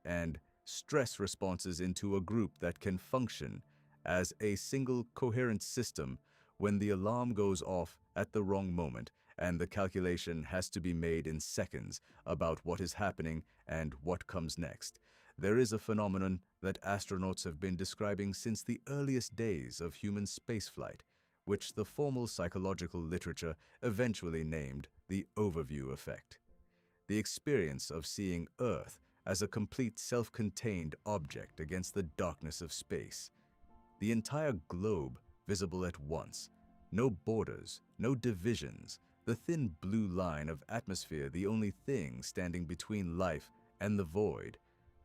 and stress responses into a group that can function as a single coherent system when the alarm goes off at the wrong moment and the calculation has to be made in seconds about what is happening and what comes next. There is a phenomenon that astronauts have been describing since the earliest days of human spaceflight, which the formal psychological literature eventually named the overview effect. The experience of seeing Earth as a complete self-contained object against the darkness of space. The entire globe visible at once, No borders, no divisions, the thin blue line of atmosphere, the only thing standing between life and the void,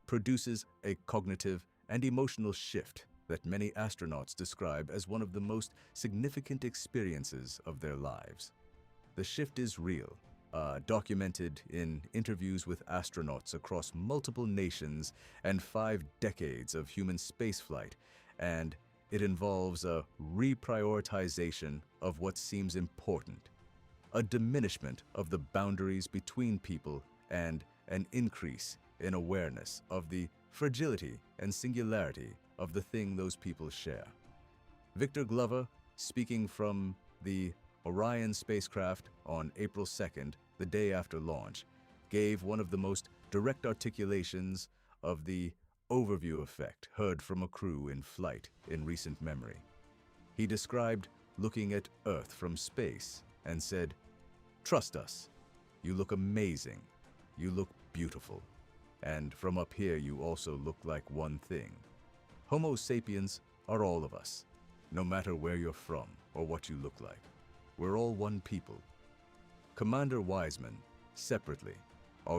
produces a cognitive and emotional shift that many astronauts describe as one of the most significant experiences of their lives. The shift is real, documented in interviews with astronauts across multiple nations and 5 decades of human spaceflight, and it involves a reprioritization of what seems important, a diminishment of the boundaries between people, and an increase in awareness of the fragility and singularity of the thing those people share. Victor Glover, speaking from the Orion spacecraft on April 2nd, the day after launch, gave one of the most direct articulations of the overview effect heard from a crew in flight in recent memory. He described looking at Earth from space and said, "Trust us. You look amazing. You look beautiful. And from up here you also look like one thing. Homo sapiens are all of us, no matter where you're from or what you look like. We're all one people." Commander Wiseman, separately,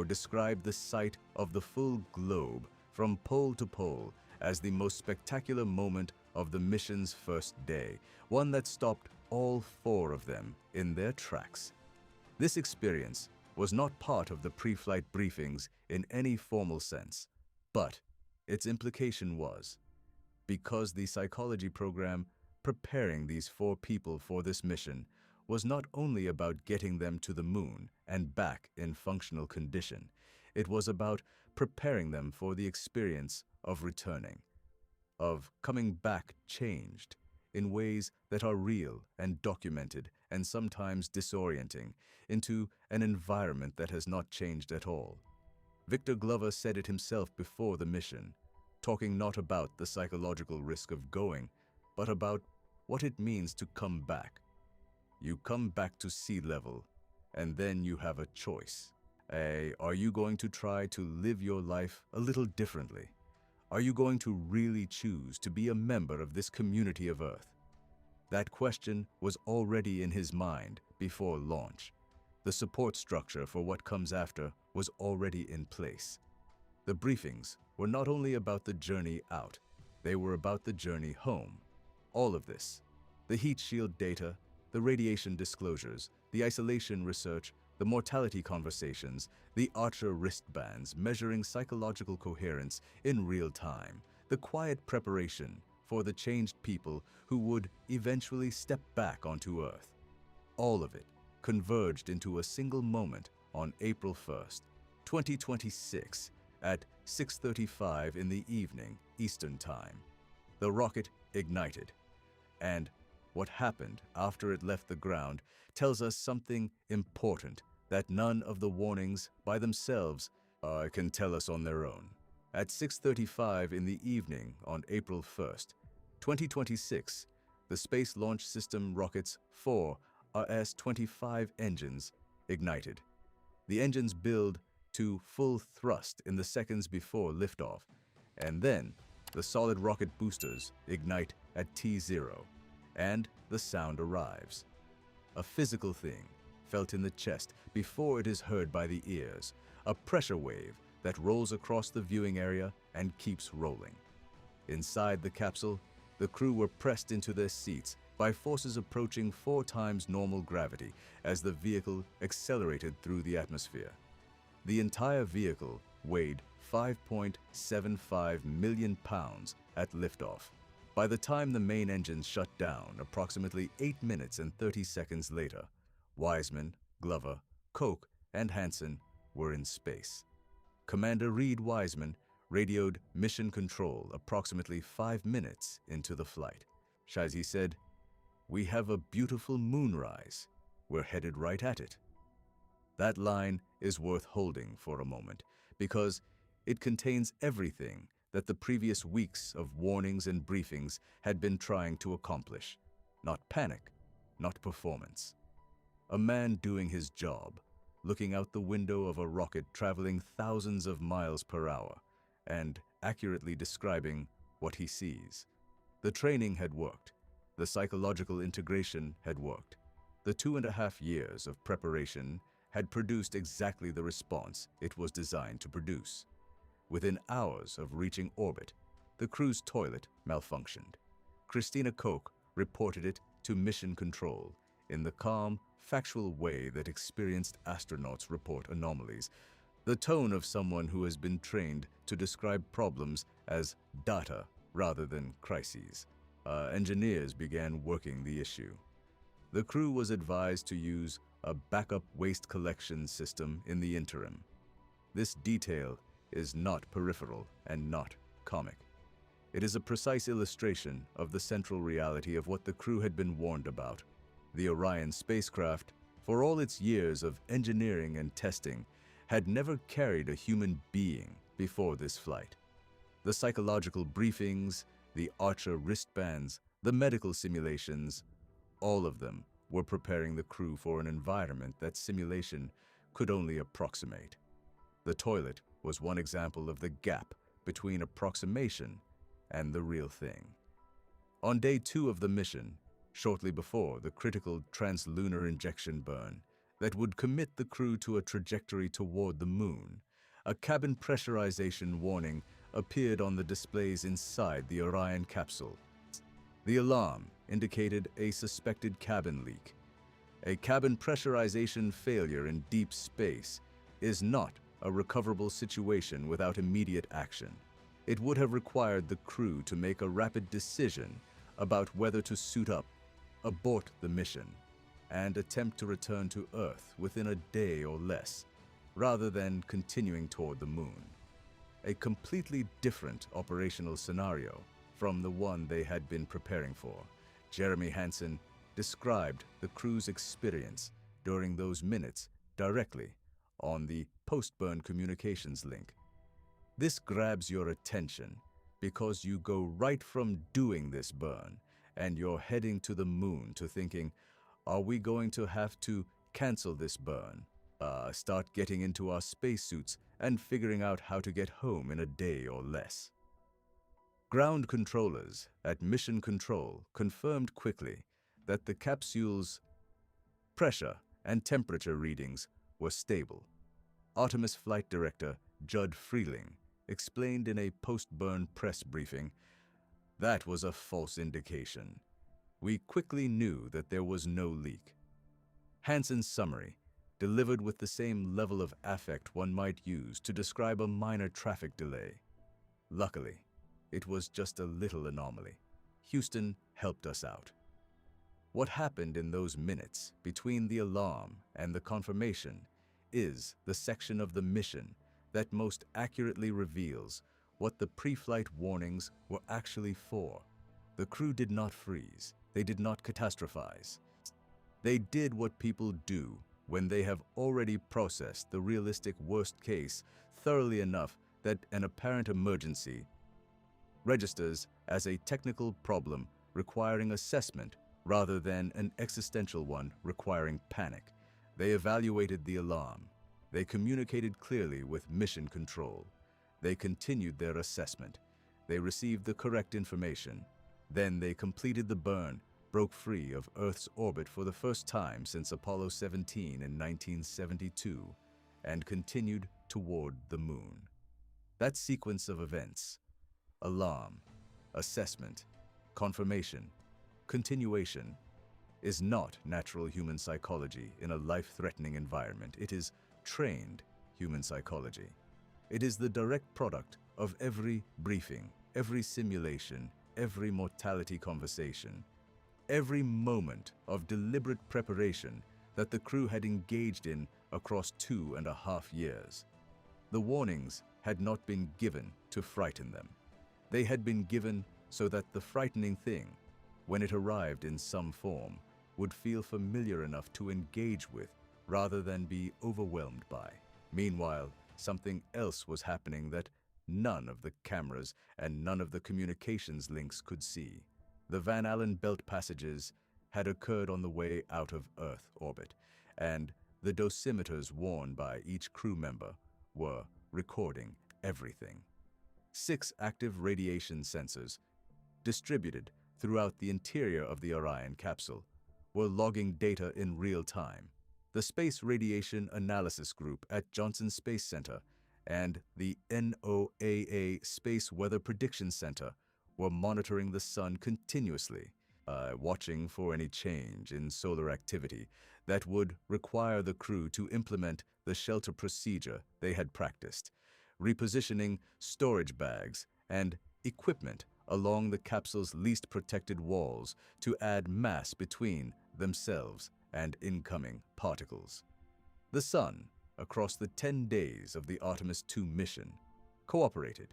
described the sight of the full globe from pole to pole as the most spectacular moment of the mission's first day, one that stopped all 4 of them in their tracks. This experience was not part of the pre-flight briefings in any formal sense, but its implication was, because the psychology program preparing these 4 people for this mission was not only about getting them to the moon and back in functional condition, it was about preparing them for the experience of returning, of coming back changed in ways that are real and documented and sometimes disorienting, into an environment that has not changed at all. Victor Glover said it himself before the mission, talking not about the psychological risk of going, but about what it means to come back. You come back to sea level, and then you have a choice. Are you going to try to live your life a little differently? Are you going to really choose to be a member of this community of Earth? That question was already in his mind before launch. The support structure for what comes after was already in place. The briefings were not only about the journey out, they were about the journey home. All of this, the heat shield data, the radiation disclosures, the isolation research, the mortality conversations, the Archer wristbands measuring psychological coherence in real time, the quiet preparation for the changed people who would eventually step back onto Earth. All of it converged into a single moment on April 1st, 2026, at 6:35 in the evening Eastern Time. The rocket ignited, and what happened after it left the ground tells us something important that none of the warnings by themselves can tell us on their own. At 6:35 in the evening on April 1st, 2026, the Space Launch System rocket's 4 RS-25 engines ignited. The engines build to full thrust in the seconds before liftoff, and then the solid rocket boosters ignite at T0, and the sound arrives. A physical thing felt in the chest before it is heard by the ears, a pressure wave that rolls across the viewing area and keeps rolling. Inside the capsule, the crew were pressed into their seats by forces approaching 4 times normal gravity as the vehicle accelerated through the atmosphere. The entire vehicle weighed 5.75 million pounds at liftoff. By the time the main engines shut down, approximately 8 minutes and 30 seconds later, Wiseman, Glover, Koch, and Hansen were in space. Commander Reid Wiseman radioed mission control approximately 5 minutes into the flight. Shazi said, "We have a beautiful moonrise. We're headed right at it." That line is worth holding for a moment because it contains everything that the previous weeks of warnings and briefings had been trying to accomplish. Not panic, not performance. A man doing his job, looking out the window of a rocket traveling thousands of miles per hour, and accurately describing what he sees. The training had worked. The psychological integration had worked. The 2.5 years of preparation had produced exactly the response it was designed to produce. Within hours of reaching orbit, the crew's toilet malfunctioned. Christina Koch reported it to Mission Control in the calm, factual way that experienced astronauts report anomalies, the tone of someone who has been trained to describe problems as data rather than crises. Engineers began working the issue. The crew was advised to use a backup waste collection system in the interim. This detail is not peripheral and not comic. It is a precise illustration of the central reality of what the crew had been warned about. The Orion spacecraft, for all its years of engineering and testing, had never carried a human being before this flight. The psychological briefings, the Archer wristbands, the medical simulations, all of them were preparing the crew for an environment that simulation could only approximate. The toilet was one example of the gap between approximation and the real thing. On day 2 of the mission, shortly before the critical translunar injection burn that would commit the crew to a trajectory toward the moon, a cabin pressurization warning appeared on the displays inside the Orion capsule. The alarm indicated a suspected cabin leak. A cabin pressurization failure in deep space is not a recoverable situation without immediate action. It would have required the crew to make a rapid decision about whether to suit up, abort the mission, and attempt to return to Earth within a day or less, rather than continuing toward the moon. A completely different operational scenario from the one they had been preparing for. Jeremy Hansen described the crew's experience during those minutes directly on the post-burn communications link. This grabs your attention because you go right from doing this burn and you're heading to the moon to thinking, are we going to have to cancel this burn? Start getting into our spacesuits and figuring out how to get home in a day or less. Ground controllers at Mission Control confirmed quickly that the capsule's pressure and temperature readings were stable. Artemis Flight Director Judd Freeling explained in a post-burn press briefing, that was a false indication. We quickly knew that there was no leak. Hansen's summary, delivered with the same level of affect one might use to describe a minor traffic delay. Luckily, it was just a little anomaly. Houston helped us out. What happened in those minutes between the alarm and the confirmation is the section of the mission that most accurately reveals what the pre-flight warnings were actually for. The crew did not freeze. They did not catastrophize. They did what people do when they have already processed the realistic worst case thoroughly enough that an apparent emergency registers as a technical problem requiring assessment rather than an existential one requiring panic. They evaluated the alarm. They communicated clearly with Mission Control. They continued their assessment. They received the correct information. Then they completed the burn, broke free of Earth's orbit for the first time since Apollo 17 in 1972, and continued toward the moon. That sequence of events, alarm, assessment, confirmation, continuation, is not natural human psychology in a life-threatening environment. It is trained human psychology. It is the direct product of every briefing, every simulation, every mortality conversation, every moment of deliberate preparation that the crew had engaged in across 2.5 years. The warnings had not been given to frighten them. They had been given so that the frightening thing, when it arrived in some form, would feel familiar enough to engage with rather than be overwhelmed by. Meanwhile, something else was happening that none of the cameras and none of the communications links could see. The Van Allen belt passages had occurred on the way out of Earth orbit, and the dosimeters worn by each crew member were recording everything. 6 active radiation sensors, distributed throughout the interior of the Orion capsule were logging data in real time. The Space Radiation Analysis Group at Johnson Space Center and the NOAA Space Weather Prediction Center were monitoring the sun continuously, watching for any change in solar activity that would require the crew to implement the shelter procedure they had practiced, repositioning storage bags and equipment along the capsule's least protected walls to add mass between themselves and incoming particles. The sun, across the 10 days of the Artemis II mission, cooperated.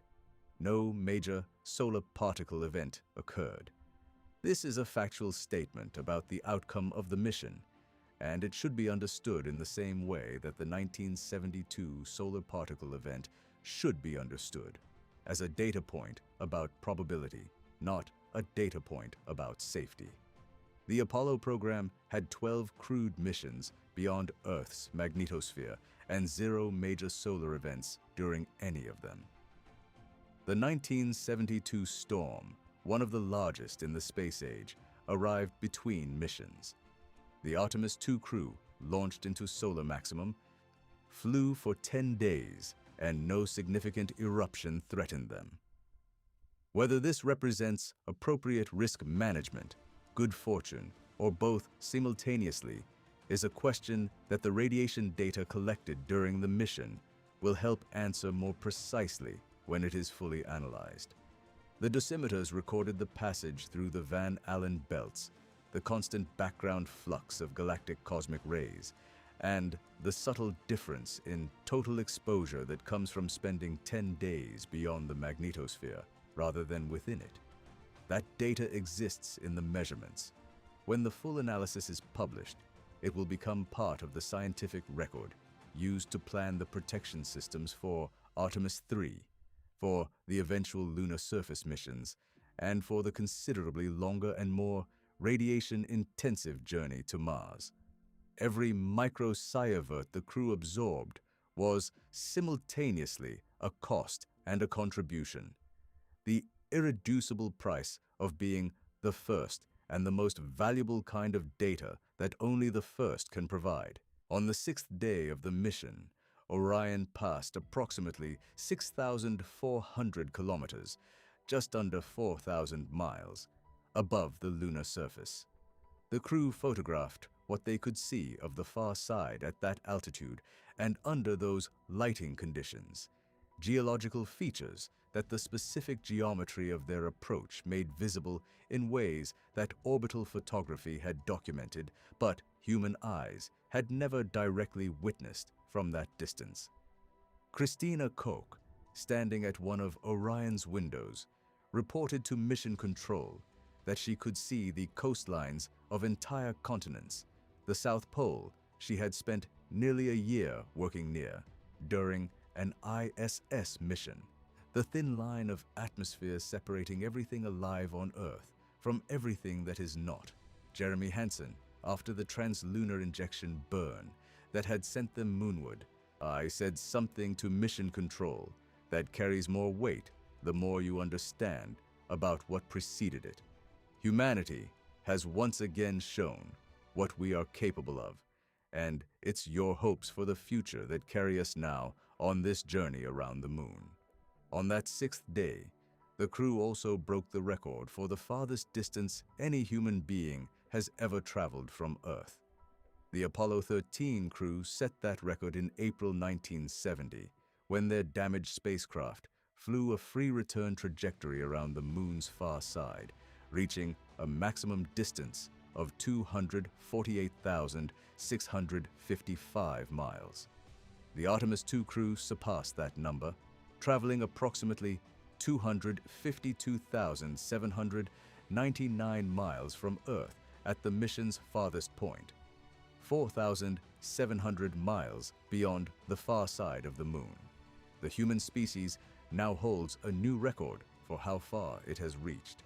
No major solar particle event occurred. This is a factual statement about the outcome of the mission, and it should be understood in the same way that the 1972 solar particle event should be understood, as a data point about probability, not a data point about safety. The Apollo program had 12 crewed missions beyond Earth's magnetosphere and 0 major solar events during any of them. The 1972 storm, one of the largest in the space age, arrived between missions. The Artemis II crew launched into solar maximum, flew for 10 days, and no significant eruption threatened them. Whether this represents appropriate risk management, good fortune, or both simultaneously is a question that the radiation data collected during the mission will help answer more precisely when it is fully analyzed. The dosimeters recorded the passage through the Van Allen belts, the constant background flux of galactic cosmic rays, and the subtle difference in total exposure that comes from spending 10 days beyond the magnetosphere rather than within it. That data exists in the measurements. When the full analysis is published, it will become part of the scientific record used to plan the protection systems for Artemis III, for the eventual lunar surface missions, and for the considerably longer and more radiation-intensive journey to Mars. Every microsievert the crew absorbed was simultaneously a cost and a contribution. The irreducible price of being the first and the most valuable kind of data that only the first can provide. On the 6th day of the mission, Orion passed approximately 6,400 kilometers, just under 4,000 miles, above the lunar surface. The crew photographed what they could see of the far side at that altitude and under those lighting conditions, geological features that the specific geometry of their approach made visible in ways that orbital photography had documented, but human eyes had never directly witnessed from that distance. Christina Koch, standing at one of Orion's windows, reported to Mission Control that she could see the coastlines of entire continents. The South Pole she had spent nearly a year working near during an ISS mission. The thin line of atmosphere separating everything alive on Earth from everything that is not. Jeremy Hansen, after the translunar injection burn that had sent them moonward, I said something to Mission Control that carries more weight the more you understand about what preceded it. Humanity has once again shown what we are capable of, and it's your hopes for the future that carry us now on this journey around the moon. On that 6th day, the crew also broke the record for the farthest distance any human being has ever traveled from Earth. The Apollo 13 crew set that record in April 1970, when their damaged spacecraft flew a free return trajectory around the moon's far side, reaching a maximum distance of 248,655 miles. The Artemis II crew surpassed that number, traveling approximately 252,799 miles from Earth at the mission's farthest point, 4,700 miles beyond the far side of the moon. The human species now holds a new record for how far it has reached.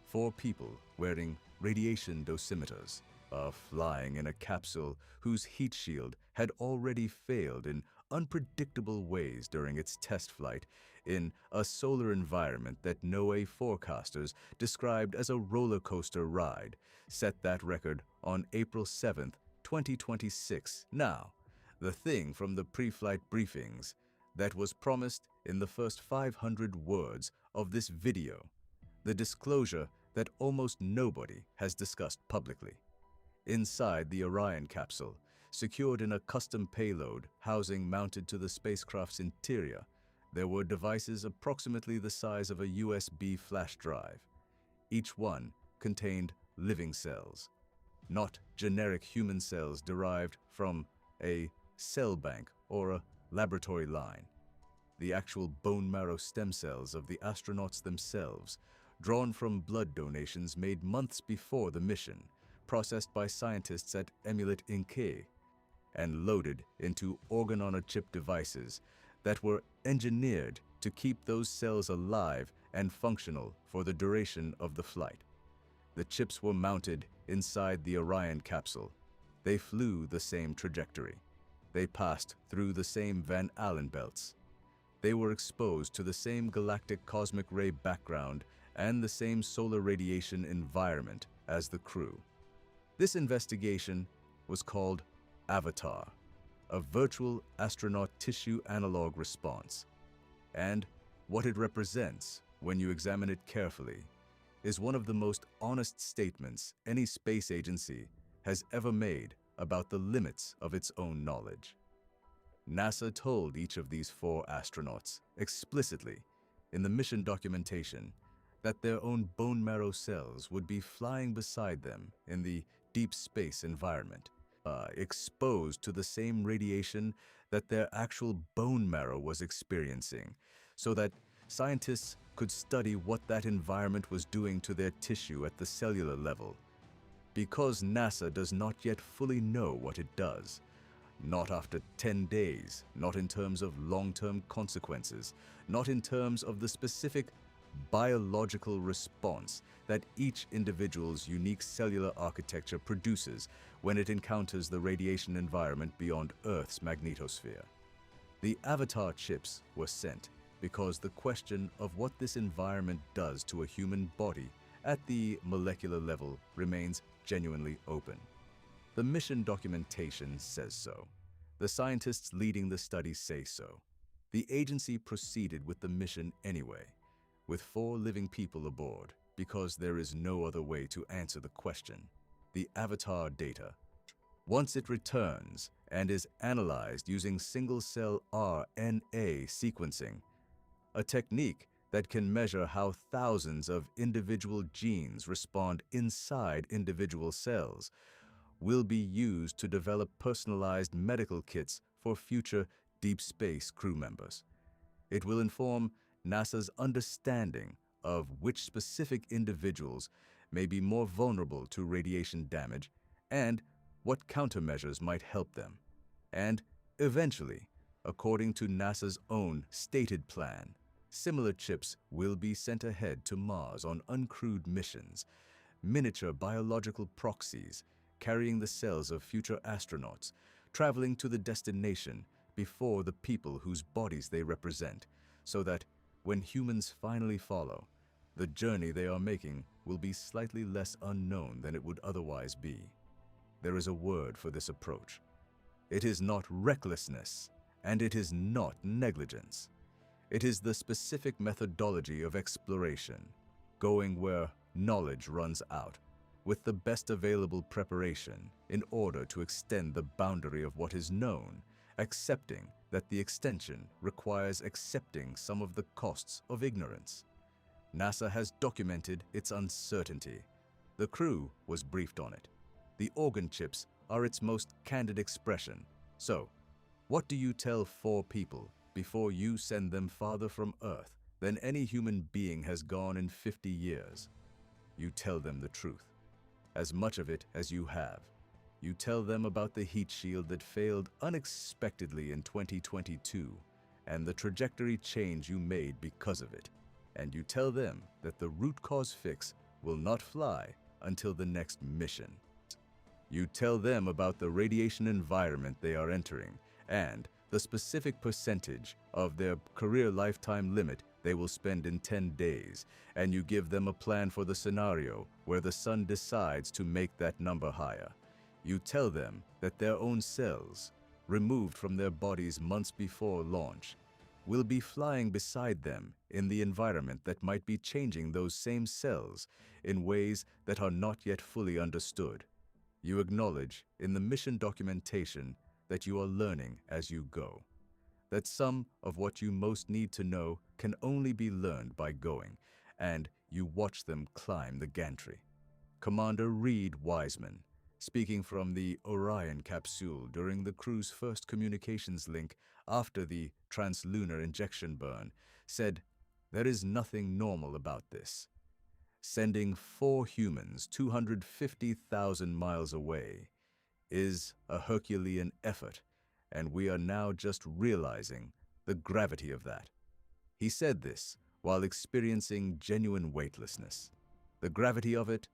4 people wearing radiation dosimeters are flying in a capsule whose heat shield had already failed in unpredictable ways during its test flight in a solar environment that NOAA forecasters described as a roller coaster ride, set that record on April 7th, 2026. Now, the thing from the pre-flight briefings that was promised in the first 500 words of this video, the disclosure that almost nobody has discussed publicly. Inside the Orion capsule, secured in a custom payload housing mounted to the spacecraft's interior, there were devices approximately the size of a USB flash drive. Each one contained living cells, not generic human cells derived from a cell bank or a laboratory line. The actual bone marrow stem cells of the astronauts themselves, drawn from blood donations made months before the mission, processed by scientists at Emulet Inc., and loaded into organ-on-a-chip devices that were engineered to keep those cells alive and functional for the duration of the flight. The chips were mounted inside the Orion capsule. They flew the same trajectory. They passed through the same Van Allen belts. They were exposed to the same galactic cosmic ray background and the same solar radiation environment as the crew. This investigation was called AVCOAT, a virtual astronaut tissue analog response. And what it represents, when you examine it carefully, is one of the most honest statements any space agency has ever made about the limits of its own knowledge. NASA told each of these 4 astronauts explicitly in the mission documentation that their own bone marrow cells would be flying beside them in the deep space environment, exposed to the same radiation that their actual bone marrow was experiencing, so that scientists could study what that environment was doing to their tissue at the cellular level. Because NASA does not yet fully know what it does, not after 10 days, not in terms of long-term consequences, not in terms of the specific biological response that each individual's unique cellular architecture produces when it encounters the radiation environment beyond Earth's magnetosphere. The AVCOAT chips were sent because the question of what this environment does to a human body at the molecular level remains genuinely open. The mission documentation says so. The scientists leading the study say so. The agency proceeded with the mission anyway, with 4 living people aboard, because there is no other way to answer the question. The AVCOAT data, once it returns and is analyzed using single-cell RNA sequencing, a technique that can measure how thousands of individual genes respond inside individual cells, will be used to develop personalized medical kits for future deep space crew members. It will inform NASA's understanding of which specific individuals may be more vulnerable to radiation damage and what countermeasures might help them. And eventually, according to NASA's own stated plan, similar chips will be sent ahead to Mars on uncrewed missions, miniature biological proxies carrying the cells of future astronauts, traveling to the destination before the people whose bodies they represent, so that when humans finally follow, the journey they are making will be slightly less unknown than it would otherwise be. There is a word for this approach. It is not recklessness, and it is not negligence. It is the specific methodology of exploration, going where knowledge runs out, with the best available preparation in order to extend the boundary of what is known, accepting that the extension requires accepting some of the costs of ignorance. NASA has documented its uncertainty. The crew was briefed on it. The organ chips are its most candid expression. So, what do you tell 4 people before you send them farther from Earth than any human being has gone in 50 years? You tell them the truth, as much of it as you have. You tell them about the heat shield that failed unexpectedly in 2022 and the trajectory change you made because of it. And you tell them that the root cause fix will not fly until the next mission. You tell them about the radiation environment they are entering and the specific percentage of their career lifetime limit they will spend in 10 days, and you give them a plan for the scenario where the sun decides to make that number higher. You tell them that their own cells, removed from their bodies months before launch, will be flying beside them in the environment that might be changing those same cells in ways that are not yet fully understood. You acknowledge in the mission documentation that you are learning as you go, that some of what you most need to know can only be learned by going, and you watch them climb the gantry. Commander Reid Wiseman, speaking from the Orion capsule during the crew's first communications link after the translunar injection burn, said, "There is nothing normal about this. Sending 4 humans 250,000 miles away is a Herculean effort, and we are now just realizing the gravity of that." He said this while experiencing genuine weightlessness. The gravity of it,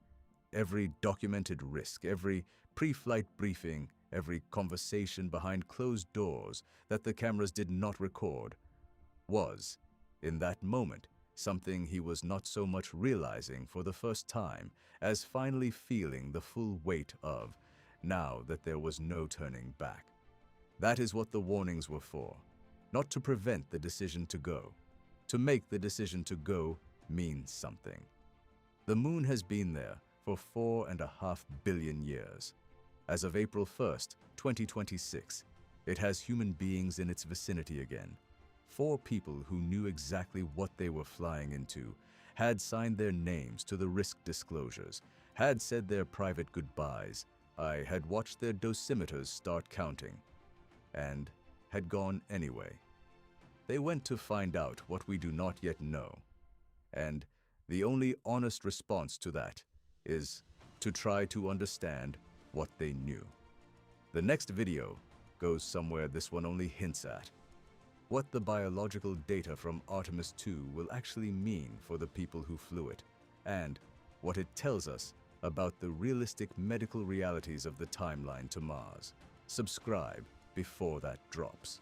every documented risk, every pre-flight briefing, every conversation behind closed doors that the cameras did not record, was, in that moment, something he was not so much realizing for the first time as finally feeling the full weight of, now that there was no turning back. That is what the warnings were for, not to prevent the decision to go. To make the decision to go means something. The moon has been there for 4.5 billion years. As of April 1st, 2026, it has human beings in its vicinity again. 4 people who knew exactly what they were flying into, had signed their names to the risk disclosures, had said their private goodbyes. I had watched their dosimeters start counting, and had gone anyway. They went to find out what we do not yet know, and the only honest response to that is to try to understand what they knew. The next video goes somewhere this one only hints at. What the biological data from Artemis II will actually mean for the people who flew it, and what it tells us about the realistic medical realities of the timeline to Mars. Subscribe before that drops.